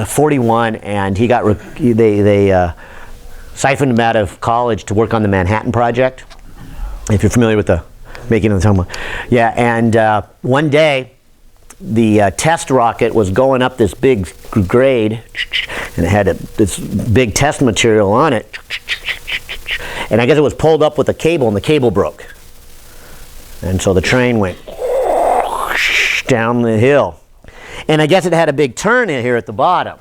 41, and he got they siphoned him out of college to work on the Manhattan Project. If you're familiar with the making of the tunnel, yeah. And one day, the test rocket was going up this big grade, and it had this big test material on it, and I guess it was pulled up with a cable, and the cable broke, and so the train went down the hill, and I guess it had a big turn in here at the bottom,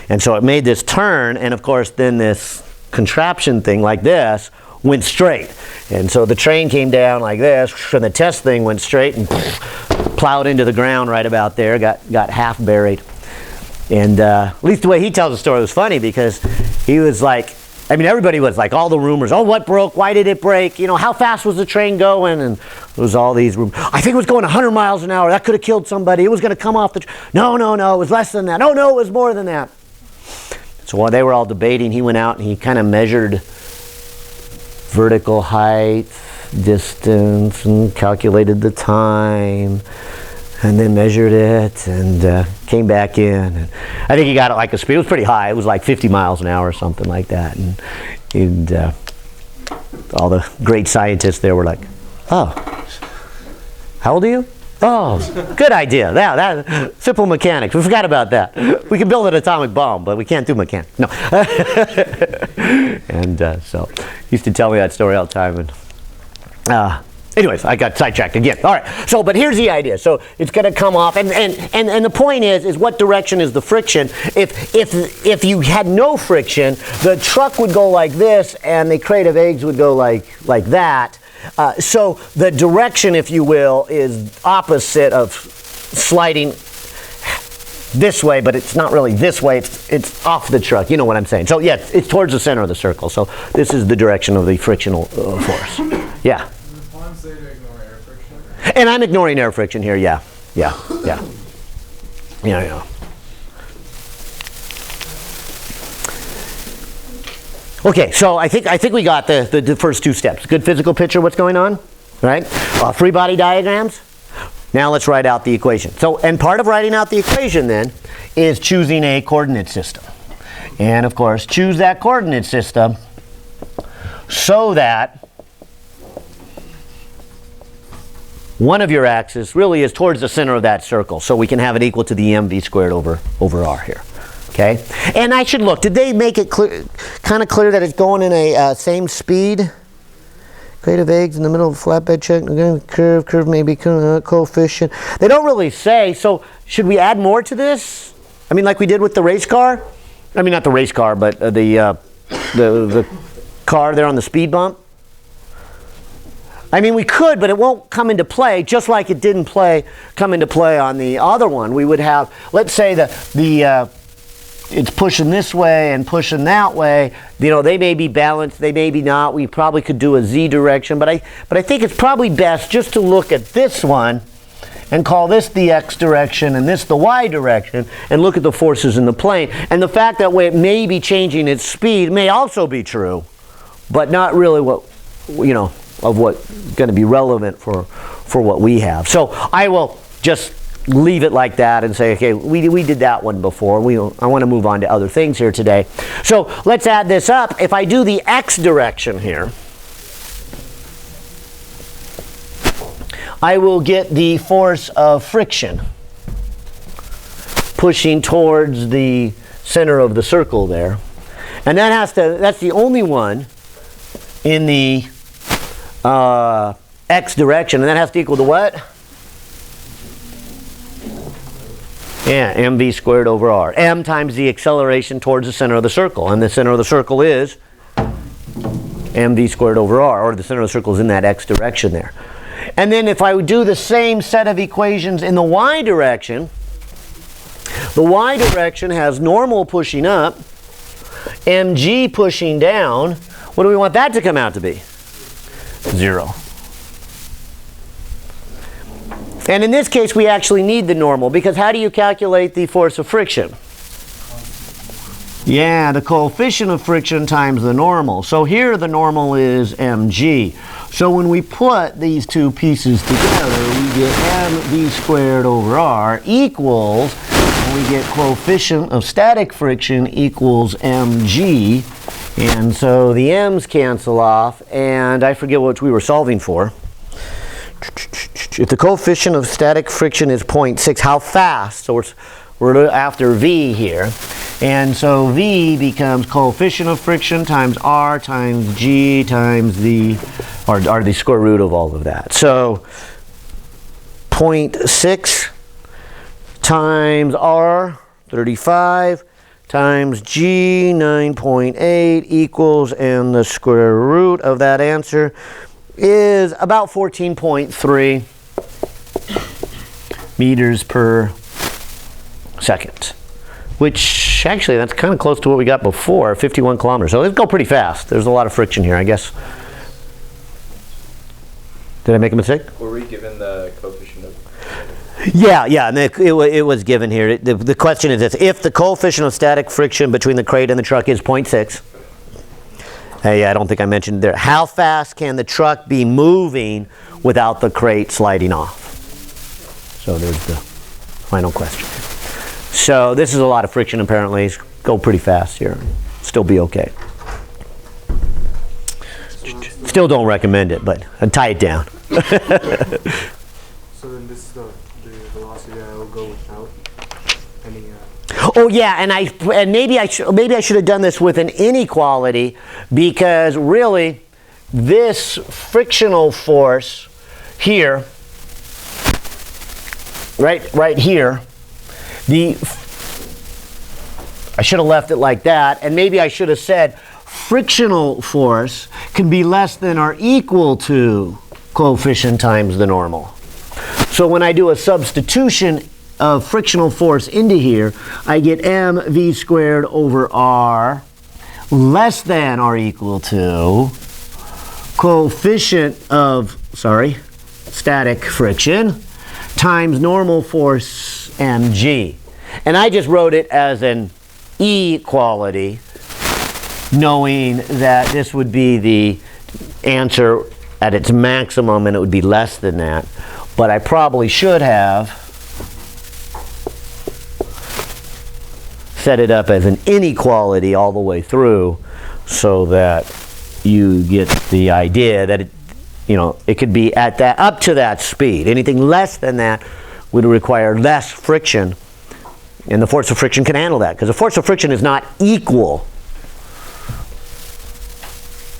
and so it made this turn, and of course then this contraption thing like this went straight, and so the train came down like this, and the test thing went straight and plowed into the ground right about there, got half buried. And at least the way he tells the story was funny, because he was like, I mean, everybody was like, all the rumors, oh, what broke, why did it break, you know, how fast was the train going, and there was all these rumors. I think it was going 100 miles an hour, that could have killed somebody, it was going to come off the no, it was less than that, oh no, it was more than that. So while they were all debating, he went out and he kind of measured vertical height, distance, and calculated the time, and then measured it, and came back in. And I think he got it like a speed. It was pretty high. It was like 50 miles an hour or something like that. And all the great scientists there were like, "Oh, how old are you? Oh, good idea. That simple mechanics. We forgot about that. We can build an atomic bomb, but we can't do mechanics. No." And so he used to tell me that story all the time. And anyways, I got sidetracked again. All right. So, but here's the idea. So it's going to come off, and the point is what direction is the friction? If you had no friction, the truck would go like this, and the crate of eggs would go like that. So the direction, if you will, is opposite of sliding this way, but it's not really this way. It's off the truck. You know what I'm saying? So yeah, it's towards the center of the circle. So this is the direction of the frictional force. Yeah. Say to ignore air friction. And I'm ignoring air friction here. Yeah. Okay, so I think we got the first two steps. Good physical picture, what's going on, right? Free body diagrams. Now let's write out the equation. So, and part of writing out the equation then is choosing a coordinate system. And of course, choose that coordinate system so that one of your axes really is towards the center of that circle, so we can have it equal to the mv squared over r here. Okay, and I should look. Did they make it clear, kind of clear that it's going in a same speed? Crate of eggs in the middle of a flatbed check. Curve maybe coefficient. They don't really say. So should we add more to this? I mean, like we did with the race car. I mean, not the race car, but the car there on the speed bump. I mean, we could, but it won't come into play, just like it didn't come into play on the other one. We would have, let's say it's pushing this way and pushing that way. You know, they may be balanced, they may be not. We probably could do a z direction, but I think it's probably best just to look at this one and call this the x direction and this the y direction, and look at the forces in the plane. And the fact that way it may be changing its speed may also be true, but not really what, you know, of what's going to be relevant for what we have. So I will just leave it like that and say, okay, we did that one before. I want to move on to other things here today. So let's add this up. If I do the x direction here, I will get the force of friction pushing towards the center of the circle there. And that's the only one in the x direction, and that has to equal to what? Yeah, mv squared over r. M times the acceleration towards the center of the circle. And the center of the circle is mv squared over r, or the center of the circle is in that x direction there. And then if I would do the same set of equations in the y direction, the y direction has normal pushing up, mg pushing down. What do we want that to come out to be? 0. And in this case, we actually need the normal, because how do you calculate the force of friction? Yeah, the coefficient of friction times the normal. So here the normal is mg. So when we put these two pieces together, we get mv squared over r equals, and we get coefficient of static friction equals mg. And so the m's cancel off, and I forget what we were solving for. If the coefficient of static friction is 0.6, how fast? So we're after v here. And so v becomes coefficient of friction times r times g times or the square root of all of that. So 0.6 times r, 35, times g, 9.8 equals, and the square root of that answer is about 14.3 meters per second, which actually that's kind of close to what we got before, 51 kilometers. So let's go pretty fast. There's a lot of friction here, I guess. Did I make a mistake? Were we given the coefficient of? Yeah, and it was given here. The question is this: if the coefficient of static friction between the crate and the truck is 0.6, I don't think I mentioned there, how fast can the truck be moving without the crate sliding off? So there's the final question. So this is a lot of friction apparently. Go pretty fast here. Still be okay. Still don't recommend it, but tie it down. So then this is the velocity that will go without any. Oh yeah, and maybe I should have done this with an inequality, because really this frictional force here, right here, I should have left it like that, and maybe I should have said frictional force can be less than or equal to coefficient times the normal. So when I do a substitution of frictional force into here, I get mv squared over r less than or equal to coefficient of, static friction times normal force mg. And I just wrote it as an equality knowing that this would be the answer at its maximum and it would be less than that. But I probably should have set it up as an inequality all the way through so that you get the idea that it could be at that up to that speed. Anything less than that would require less friction, and the force of friction can handle that because the force of friction is not equal.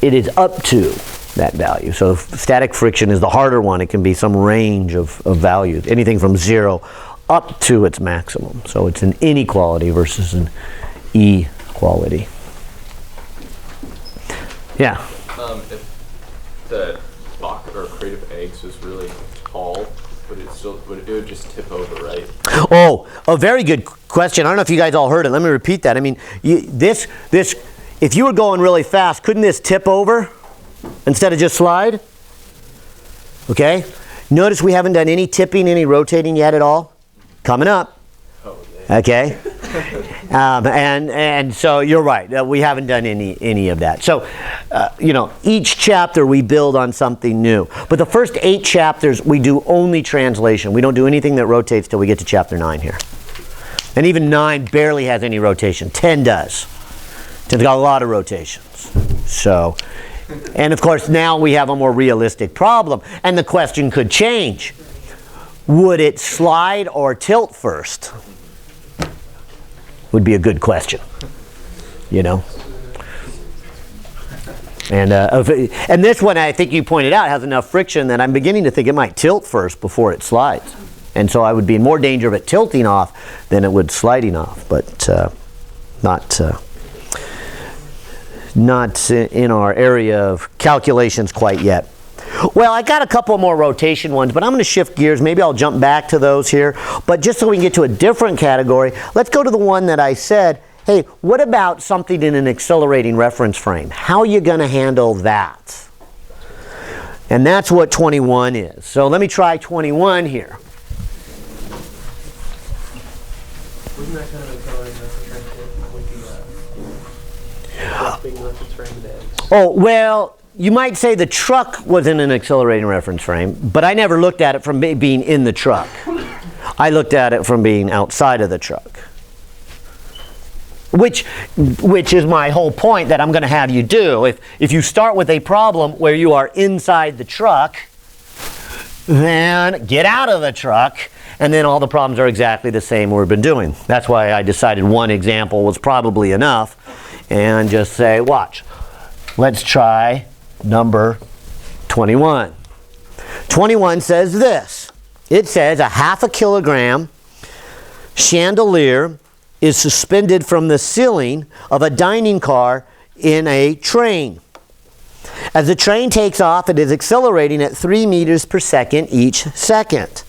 It is up to that value. So if static friction is the harder one, it can be some range of values, anything from 0 up to its maximum. So it's an inequality versus an equality. Yeah? If the box or crate of eggs was really tall, it would just tip over, right? Oh, a very good question. I don't know if you guys all heard it. Let me repeat that. I mean, if you were going really fast, couldn't this tip over instead of just slide? Okay. Notice we haven't done any tipping, any rotating yet at all. Coming up. Oh, yeah. Okay. And so you're right. We haven't done any of that. So, each chapter we build on something new. But the first 8 chapters we do only translation. We don't do anything that rotates till we get to chapter 9 here. And even 9 barely has any rotation. 10 does. 10's got a lot of rotations. So, and of course now we have a more realistic problem. And the question could change. Would it slide or tilt first? Would be a good question. And this one, I think you pointed out, has enough friction that I'm beginning to think it might tilt first before it slides. And so I would be in more danger of it tilting off than it would sliding off, but not in our area of calculations quite yet. Well, I got a couple more rotation ones, but I'm going to shift gears. Maybe I'll jump back to those here. But just so we can get to a different category, let's go to the one that I said, hey, what about something in an accelerating reference frame? How are you going to handle that? And that's what 21 is. So let me try 21 here. Wasn't that kind of accelerating reference frame with the big reference frame and the eggs? Oh, well, you might say the truck was in an accelerating reference frame, but I never looked at it from being in the truck. I looked at it from being outside of the truck. Which is my whole point that I'm going to have you do. If you start with a problem where you are inside the truck, then get out of the truck, and then all the problems are exactly the same we've been doing. That's why I decided one example was probably enough, and just say, watch. Let's try number 21. 21 says this. It says a 0.5 kilogram chandelier is suspended from the ceiling of a dining car in a train. As the train takes off, it is accelerating at 3 meters per second each second.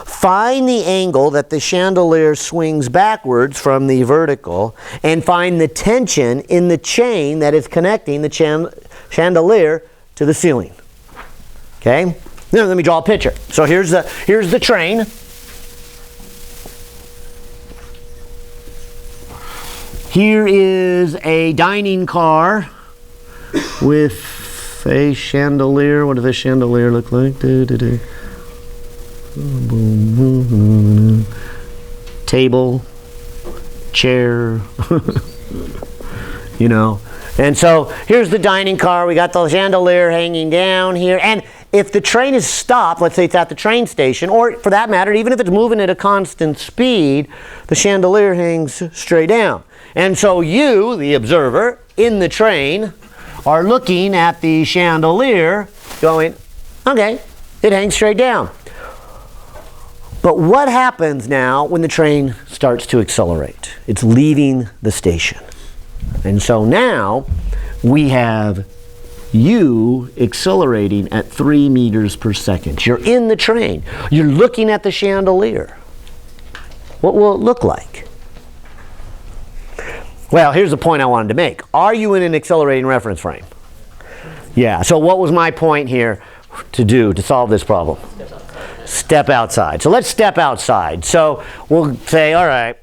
Find the angle that the chandelier swings backwards from the vertical and find the tension in the chain that is connecting the chandelier to the ceiling. Okay? Now let me draw a picture. So here's the train. Here is a dining car with a chandelier. What does a chandelier look like? Table, chair, And so here's the dining car. We got the chandelier hanging down here. And if the train is stopped, let's say it's at the train station, or for that matter, even if it's moving at a constant speed, the chandelier hangs straight down. And so you, the observer, in the train, are looking at the chandelier going, okay, it hangs straight down. But what happens now when the train starts to accelerate? It's leaving the station. And so now we have you accelerating at 3 meters per second. You're in the train. You're looking at the chandelier. What will it look like? Well, here's the point I wanted to make. Are you in an accelerating reference frame? Yeah. So what was my point here to solve this problem? Step outside. So let's step outside. So we'll say, all right,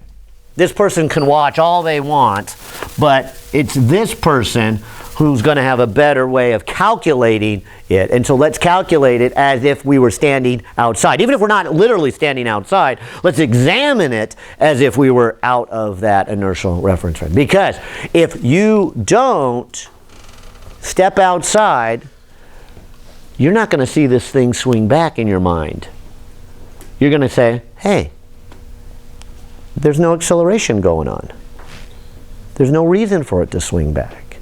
this person can watch all they want, but it's this person who's going to have a better way of calculating it. And so let's calculate it as if we were standing outside. Even if we're not literally standing outside, let's examine it as if we were out of that inertial reference frame. Because if you don't step outside, you're not going to see this thing swing back in your mind. You're going to say, hey, there's no acceleration going on. There's no reason for it to swing back.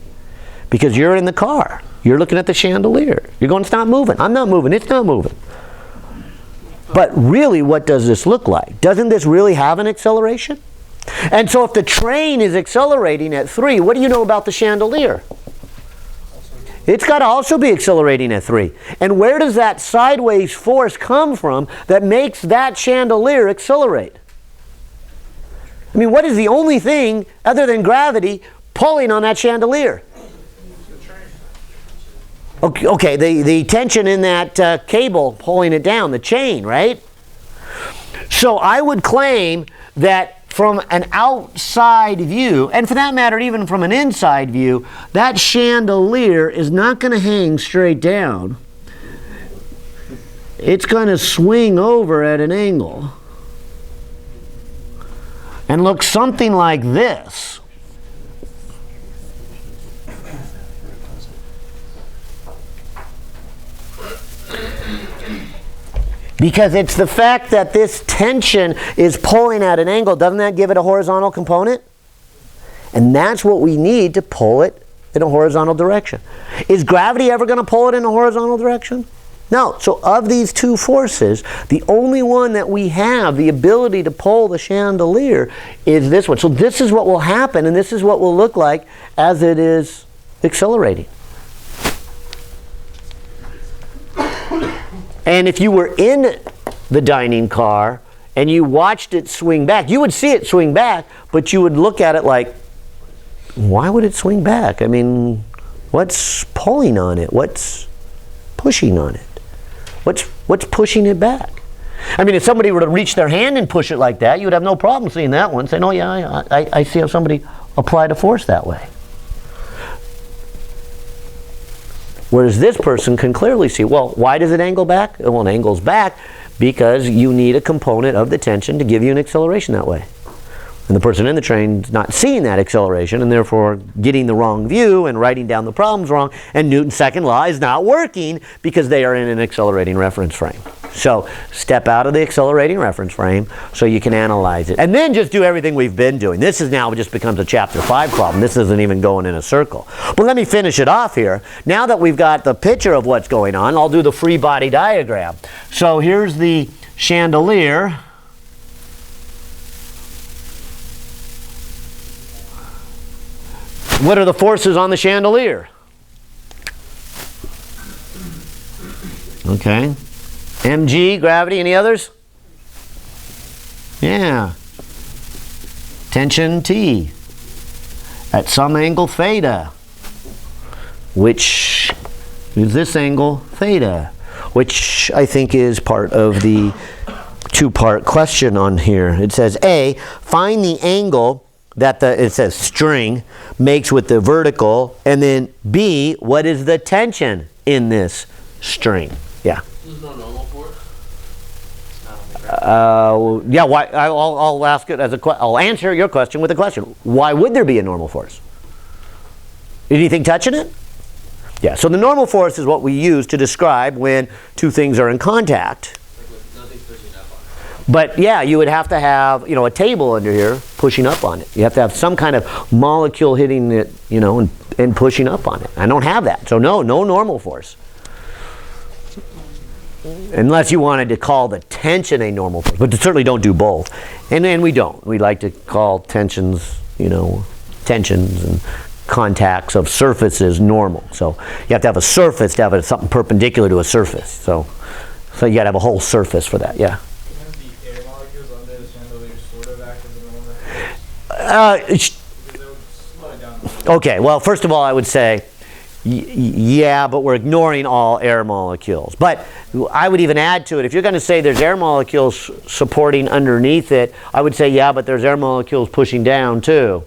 Because you're in the car. You're looking at the chandelier. You're going, it's not moving. I'm not moving. It's not moving. But really, what does this look like? Doesn't this really have an acceleration? And so if the train is accelerating at 3, what do you know about the chandelier? It's got to also be accelerating at 3. And where does that sideways force come from that makes that chandelier accelerate? I mean, what is the only thing other than gravity pulling on that chandelier? Okay, the tension in that cable pulling it down, the chain, right? So I would claim that from an outside view, and for that matter, even from an inside view, that chandelier is not going to hang straight down. It's going to swing over at an angle and look something like this. Because it's the fact that this tension is pulling at an angle, doesn't that give it a horizontal component? And that's what we need to pull it in a horizontal direction. Is gravity ever going to pull it in a horizontal direction? No. So of these two forces, the only one that we have the ability to pull the chandelier is this one. So this is what will happen, and this is what will look like as it is accelerating. And if you were in the dining car and you watched it swing back, you would see it swing back, but you would look at it like, why would it swing back? I mean, what's pulling on it? What's pushing on it? What's pushing it back? I mean, if somebody were to reach their hand and push it like that, you would have no problem seeing that one, saying, oh yeah, I see how somebody applied a force that way. Whereas this person can clearly see, well, why does it angle back? Well, it angles back because you need a component of the tension to give you an acceleration that way. And the person in the train's not seeing that acceleration and therefore getting the wrong view and writing down the problems wrong, and Newton's second law is not working because they are in an accelerating reference frame. So step out of the accelerating reference frame so you can analyze it. And then just do everything we've been doing. This is now just becomes a chapter 5 problem. This isn't even going in a circle. But let me finish it off here. Now that we've got the picture of what's going on, I'll do the free body diagram. So here's the chandelier. What are the forces on the chandelier? Okay. mg, gravity, any others? Yeah. Tension T at some angle theta, which is this angle theta, which I think is part of the two-part question on here. It says A, find the angle that it says string makes with the vertical, and then B, what is the tension in this string? Yeah. There's no normal force? Yeah. Why? I'll ask it as a question. I'll answer your question with a question. Why would there be a normal force? Anything touching it? Yeah. So the normal force is what we use to describe when two things are in contact. Nothing's pushing up on it. But yeah, you would have to have, a table under here pushing up on it. You have to have some kind of molecule hitting it, and pushing up on it. I don't have that. So no normal force. Unless you wanted to call the tension a normal force. But certainly don't do both. And we don't. We like to call tensions, tensions and contacts of surfaces normal. So you have to have a surface to have something perpendicular to a surface. So you got to have a whole surface for that, yeah. The air molecules under the chandelier sort of act as a normal force? Because they would slow it down. Okay, well, first of all, I would say Yeah, but we're ignoring all air molecules. But I would even add to it, if you're going to say there's air molecules supporting underneath it, I would say, yeah, but there's air molecules pushing down too.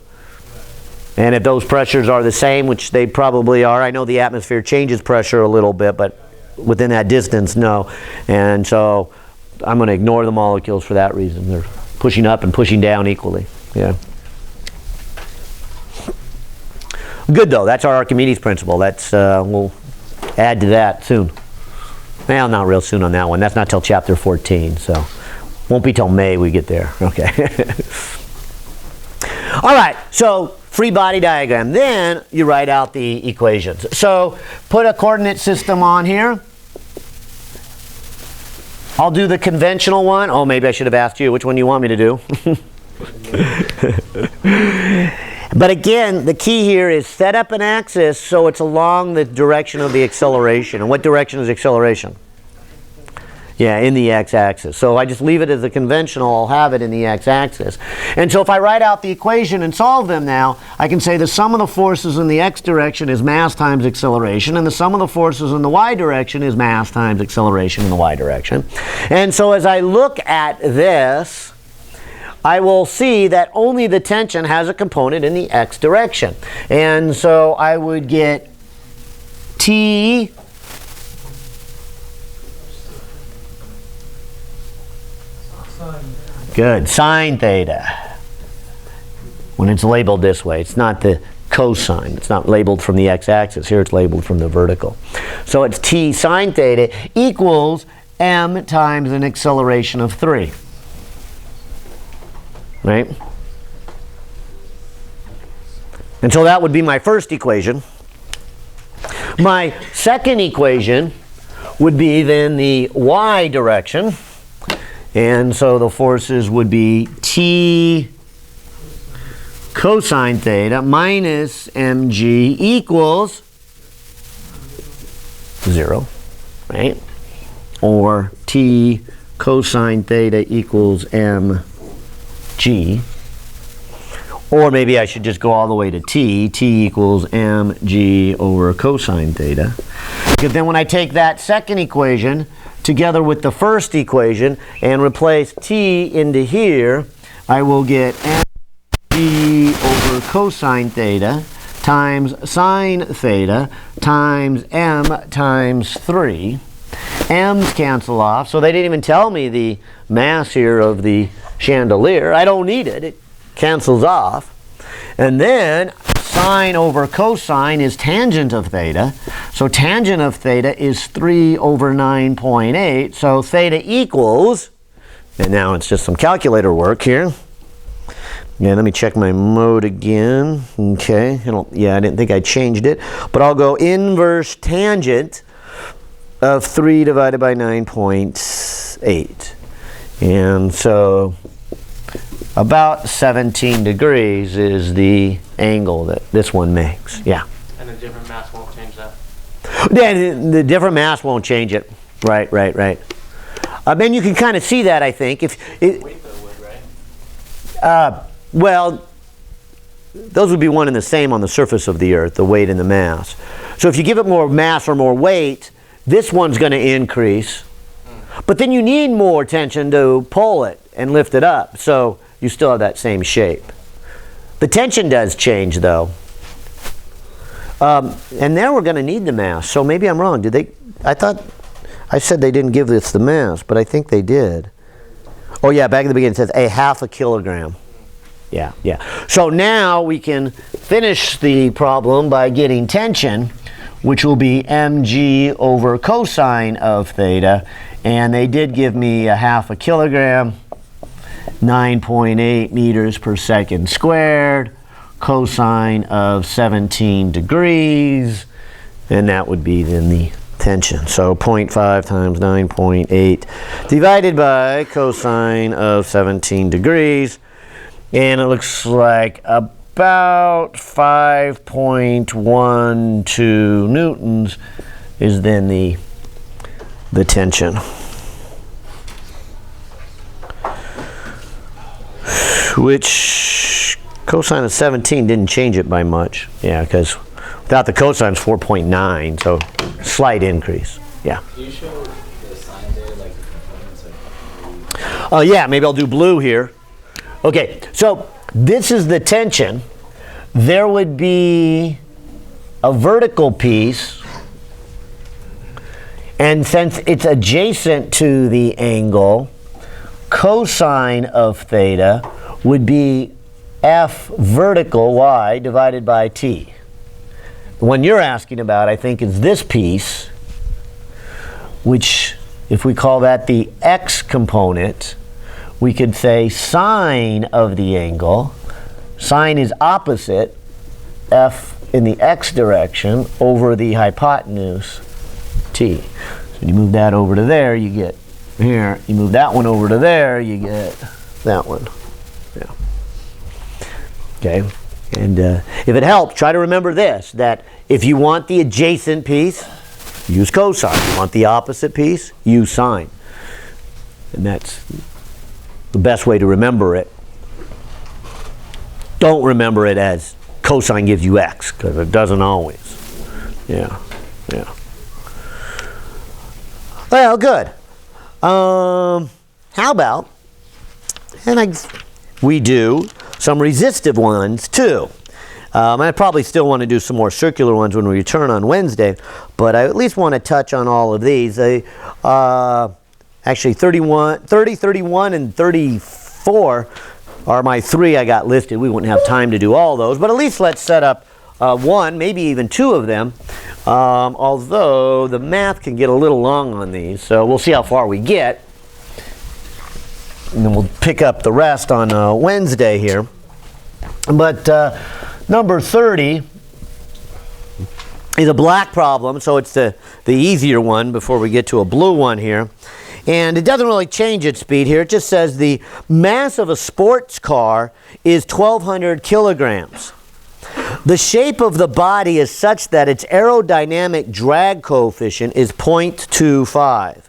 And if those pressures are the same, which they probably are, I know the atmosphere changes pressure a little bit, but within that distance, no. And so I'm going to ignore the molecules for that reason. They're pushing up and pushing down equally. Yeah. Good though, that's our Archimedes principle. That's we'll add to that soon. Well, not real soon on that one. That's not till chapter 14, so won't be till May we get there. Okay. All right, so free body diagram. Then you write out the equations. So put a coordinate system on here. I'll do the conventional one. Oh, maybe I should have asked you which one you want me to do. But again, the key here is set up an axis so it's along the direction of the acceleration. And what direction is acceleration? Yeah, in the x-axis. So I just leave it as a conventional, I'll have it in the x-axis. And so if I write out the equation and solve them now, I can say the sum of the forces in the x direction is mass times acceleration, and the sum of the forces in the y direction is mass times acceleration in the y direction. And so as I look at this, I will see that only the tension has a component in the x direction. And so I would get T good, sine theta. When it's labeled this way, it's not the cosine. It's not labeled from the x-axis. Here it's labeled from the vertical. So it's T sine theta equals m times an acceleration of 3. Right? And so that would be my first equation. My second equation would be then the y direction. And so the forces would be T cosine theta minus mg equals 0, right? Or T cosine theta equals mg. Or maybe I should just go all the way to T. T equals mg over cosine theta. Because then when I take that second equation together with the first equation and replace T into here, I will get mg over cosine theta times sine theta times m times 3. M's cancel off, so they didn't even tell me the mass here of the chandelier. I don't need it. It cancels off. And then sine over cosine is tangent of theta. So tangent of theta is 3 over 9.8. So theta equals, and now it's just some calculator work here. Yeah, let me check my mode again. Okay, I didn't think I changed it. But I'll go inverse tangent of 3 divided by 9.8. And so about 17 degrees is the angle that this one makes. Yeah. And a different mass won't change that? Yeah, the different mass won't change it. Right. And you can kind of see that, I think. If it, Weight though would, right? well, those would be one and the same on the surface of the Earth, the weight and the mass. So if you give it more mass or more weight, this one's going to increase. But then you need more tension to pull it and lift it up. So you still have that same shape. The tension does change though. And there we're going to need the mass. So maybe I'm wrong. Did they? I thought I said they didn't give this the mass, but I think they did. Oh yeah, back at the beginning it says a half a kilogram. Yeah. So now we can finish the problem by getting tension, which will be mg over cosine of theta. And they did give me a half a kilogram, 9.8 meters per second squared, cosine of 17 degrees, and that would be then the tension. So 0.5 times 9.8 divided by cosine of 17 degrees, and it looks like about 5.12 newtons is then the tension. Which cosine of 17 didn't change it by much. Yeah, because Without the cosine, it's 4.9, so slight increase. Yeah. Can you show the sine there, like the components of Oh yeah, maybe I'll do blue here. Okay, so this is the tension. There would be a vertical piece, and since it's adjacent to the angle, cosine of theta would be F vertical y divided by t. The one you're asking about, I think, is this piece, which, if we call that the x component, we could say sine of the angle. Sine is opposite, F in the x direction, over the hypotenuse, t. So when you move that over to there, you get here. You move that one over to there, you get that one. Yeah. Okay. And if it helps, try to remember this, that if you want the adjacent piece, use cosine. If you want the opposite piece, use sine. And that's the best way to remember it. Don't remember it as cosine gives you x, because it doesn't always. Yeah, yeah. Well, good. How about, we do some resistive ones too. I probably still want to do some more circular ones when we return on Wednesday, but I at least want to touch on all of these. Actually 30, 31, and 34 are my three I got listed. We wouldn't have time to do all those, but at least let's set up one, maybe even two of them, although the math can get a little long on these, so we'll see how far we get. And then we'll pick up the rest on Wednesday here. But number 30 is a black problem, so it's the easier one before we get to a blue one here. And it doesn't really change its speed here. It just says the mass of a sports car is 1,200 kilograms. The shape of the body is such that its aerodynamic drag coefficient is 0.25.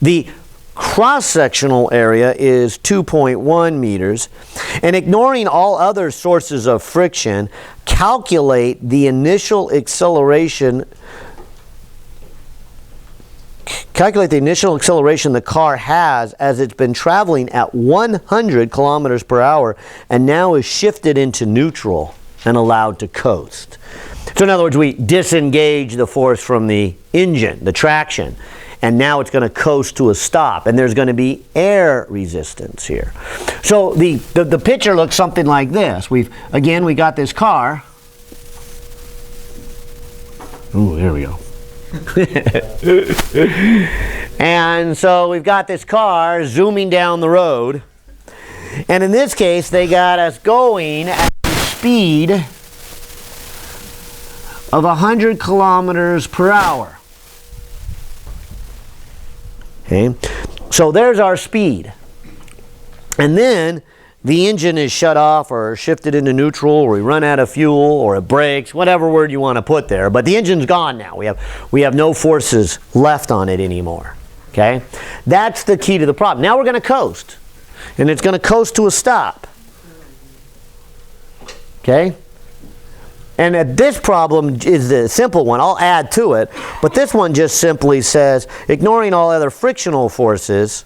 The cross-sectional area is 2.1 meters. And ignoring all other sources of friction, calculate the initial acceleration the car has as it's been traveling at 100 kilometers per hour and now is shifted into neutral and allowed to coast. So in other words, we disengage the force from the engine, the traction, and now it's going to coast to a stop, and there's going to be air resistance here. So the picture looks something like this. We got this car. Ooh, there we go. And so we've got this car zooming down the road, and in this case they got us going at the speed of 100 kilometers per hour. Okay, so there's our speed, and then the engine is shut off or shifted into neutral, or we run out of fuel, or it breaks, whatever word you want to put there. But the engine's gone now. We have no forces left on it anymore. Okay? That's the key to the problem. Now we're going to coast. And it's going to coast to a stop. Okay? And this problem is the simple one. I'll add to it. But this one just simply says, ignoring all other frictional forces,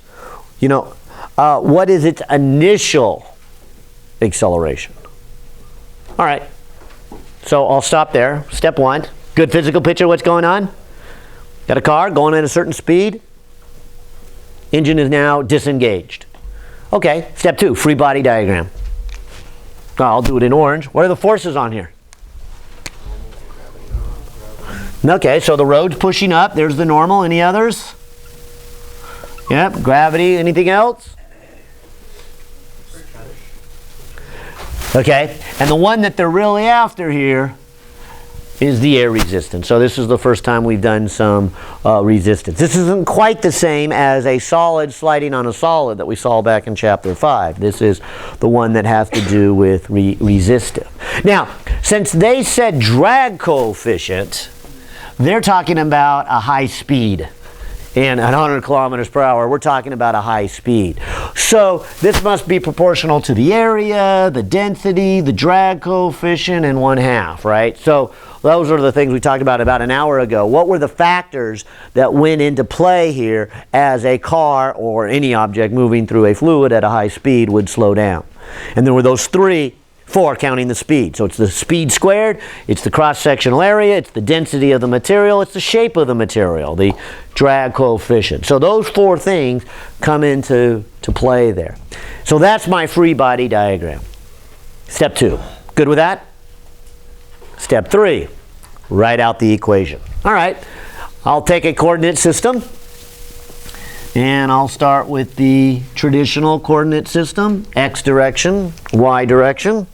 what is its initial acceleration? All right. So I'll stop there. Step one. Good physical picture of what's going on. Got a car going at a certain speed. Engine is now disengaged. Okay. Step two. Free body diagram. I'll do it in orange. What are the forces on here? Okay. So the road's pushing up. There's the normal. Any others? Yep. Gravity. Anything else? Okay, and the one that they're really after here is the air resistance. So this is the first time we've done some resistance. This isn't quite the same as a solid sliding on a solid that we saw back in chapter 5. This is the one that has to do with resistive. Now, since they said drag coefficient, they're talking about a high speed. And at 100 kilometers per hour, we're talking about a high speed. So this must be proportional to the area, the density, the drag coefficient, and 1/2, right? So those are the things we talked about an hour ago. What were the factors that went into play here as a car or any object moving through a fluid at a high speed would slow down? And there were those four counting the speed. So it's the speed squared, it's the cross-sectional area, it's the density of the material, it's the shape of the material, the drag coefficient. So those four things come into play there. So that's my free body diagram. Step 2. Good with that? Step 3. Write out the equation. All right. I'll take a coordinate system. And I'll start with the traditional coordinate system, x direction, y direction.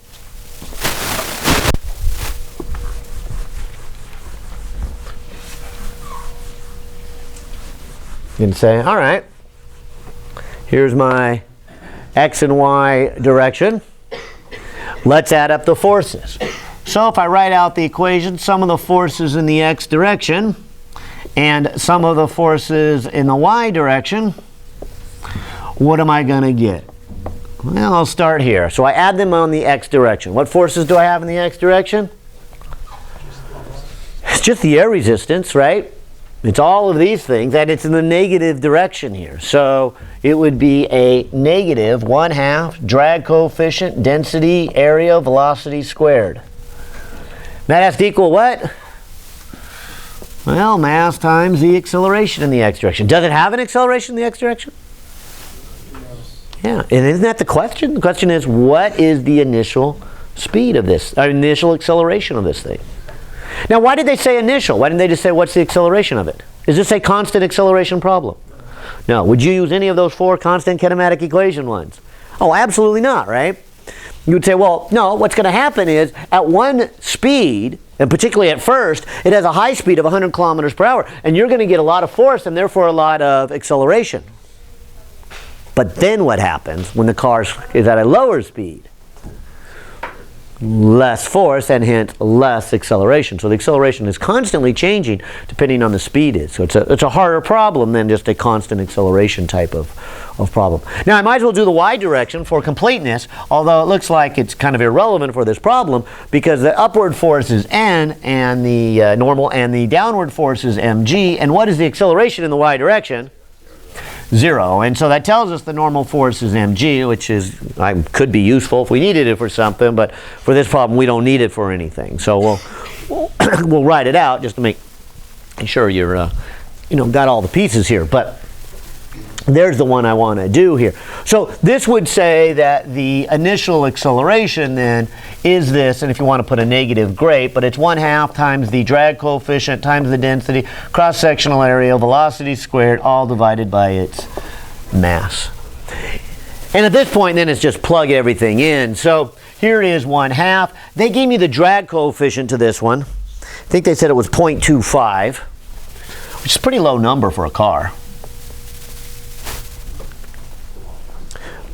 You can say, all right, here's my x and y direction. Let's add up the forces. So if I write out the equation, sum of the forces in the x direction and sum of the forces in the y direction, what am I going to get? Well, I'll start here. So I add them on the x direction. What forces do I have in the x direction? It's just the air resistance, right? It's all of these things, and it's in the negative direction here. So it would be a negative 1/2 drag coefficient, density, area, velocity squared. That has to equal what? Well, mass times the acceleration in the x direction. Does it have an acceleration in the x direction? Yeah, and isn't that the question? The question is, what is the initial speed of this, or initial acceleration of this thing? Now, why did they say initial? Why didn't they just say, what's the acceleration of it? Is this a constant acceleration problem? No. Would you use any of those 4 constant kinematic equation ones? Oh, absolutely not, right? You would say, well, no, what's going to happen is, at one speed, and particularly at first, it has a high speed of 100 kilometers per hour, and you're going to get a lot of force and therefore a lot of acceleration. But then what happens when the car is at a lower speed? Less force and hence less acceleration. So the acceleration is constantly changing depending on the speed is. So it's a harder problem than just a constant acceleration type of problem. Now I might as well do the y direction for completeness, although it looks like it's kind of irrelevant for this problem because the upward force is n and the normal and the downward force is mg. And what is the acceleration in the y direction? 0. And so that tells us the normal force is mg, which is could be useful if we needed it for something, but for this problem we don't need it for anything. So we'll write it out just to make sure you're got all the pieces here. But there's the one I want to do here. So this would say that the initial acceleration then is this, and if you want to put a negative, great, but it's 1/2 times the drag coefficient times the density, cross-sectional area, velocity squared, all divided by its mass. And at this point then it's just plug everything in. So here it is 1/2. They gave me the drag coefficient to this one. I think they said it was 0.25, which is a pretty low number for a car.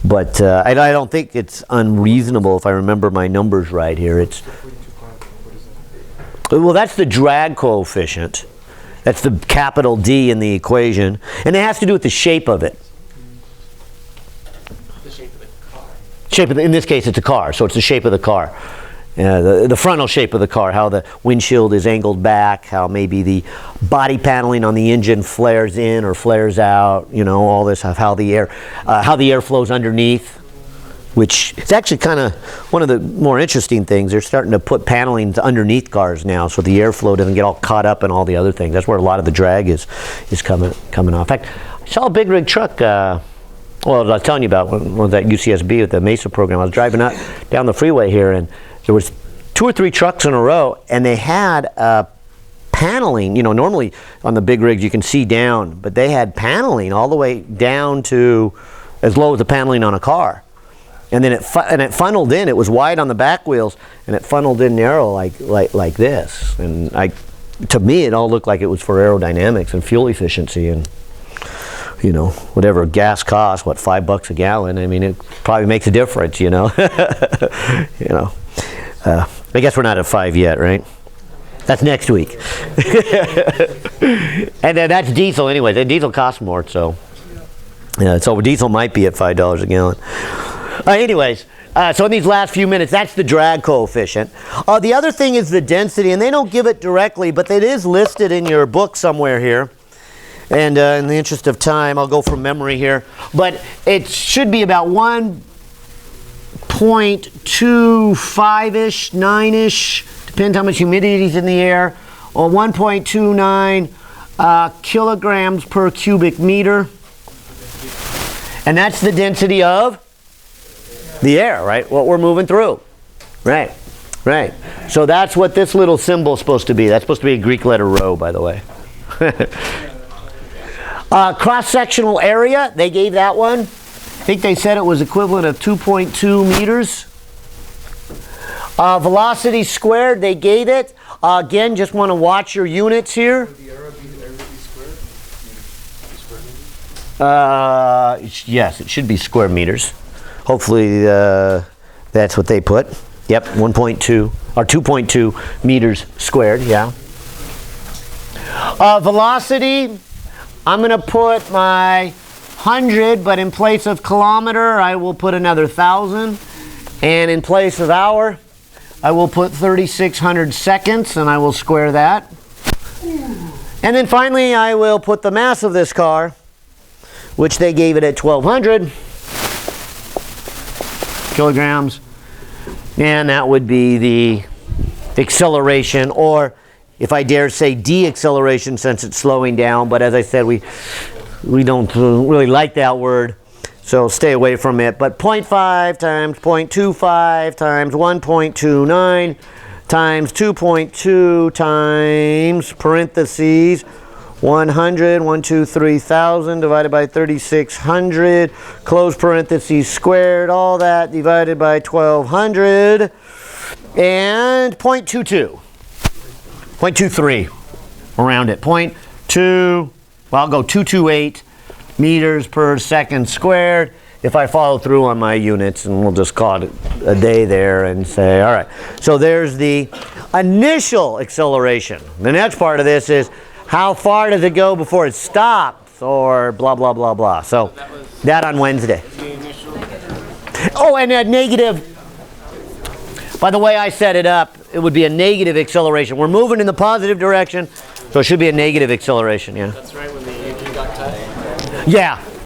But I don't think it's unreasonable if I remember my numbers right here. Well, that's the drag coefficient. That's the capital D in the equation. And it has to do with the shape of it. The shape of the car. In this case, it's a car, so it's the shape of the car. The frontal shape of the car, how the windshield is angled back, how maybe the body paneling on the engine flares in or flares out, all this, how the air flows underneath, which is actually kind of one of the more interesting things. They're starting to put paneling underneath cars now so the airflow doesn't get all caught up in all the other things. That's where a lot of the drag is coming off. In fact, I saw a big rig truck. Well, I was telling you about when I was at UCSB with the MESA program. I was driving up down the freeway here, and there was 2 or 3 trucks in a row, and they had paneling. Normally on the big rigs you can see down, but they had paneling all the way down to as low as the paneling on a car. And then it funneled in. It was wide on the back wheels, and it funneled in narrow like this. And to me, it all looked like it was for aerodynamics and fuel efficiency and whatever gas costs, $5 a gallon. I mean, it probably makes a difference, I guess we're not at 5 yet, right? That's next week. And then that's diesel anyway. The diesel costs more, so yeah. So diesel might be at $5 a gallon. Anyways, so in these last few minutes, that's the drag coefficient. The other thing is the density, and they don't give it directly, but it is listed in your book somewhere here. And in the interest of time, I'll go from memory here. But it should be about 1.25-ish, 9-ish, depends how much humidity is in the air, or 1.29 kilograms per cubic meter. And that's the density of the air, right? What we're moving through. Right, right. So that's what this little symbol is supposed to be. That's supposed to be a Greek letter rho, by the way. Cross-sectional area, they gave that one. I think they said it was equivalent of 2.2 meters. Velocity squared, they gave it. Again, just want to watch your units here. Would the arrow be square? Yes, it should be square meters. Hopefully that's what they put. Yep, 1.2 or 2.2 meters squared, yeah. Velocity, I'm going to put my 100, but in place of kilometer, I will put another 1,000. And in place of hour, I will put 3,600 seconds, and I will square that. And then finally, I will put the mass of this car, which they gave it at 1,200 kilograms. And that would be the acceleration, or if I dare say deceleration, since it's slowing down. But as I said, we don't really like that word, so stay away from it. But 0.5 times 0.25 times 1.29 times 2.2 times parentheses 100, 3,000 divided by 3,600, close parentheses squared, all that divided by 1,200, and 0.22. 0.23, around it. 0.2, well, I'll go 228 meters per second squared if I follow through on my units, and we'll just call it a day there and say, all right. So there's the initial acceleration. The next part of this is how far does it go before it stops, or blah, blah, blah, blah. So that on Wednesday. Oh, and a negative. By the way I set it up, it would be a negative acceleration. We're moving in the positive direction, so it should be a negative acceleration, yeah. That's right when the engine got cut. Yeah,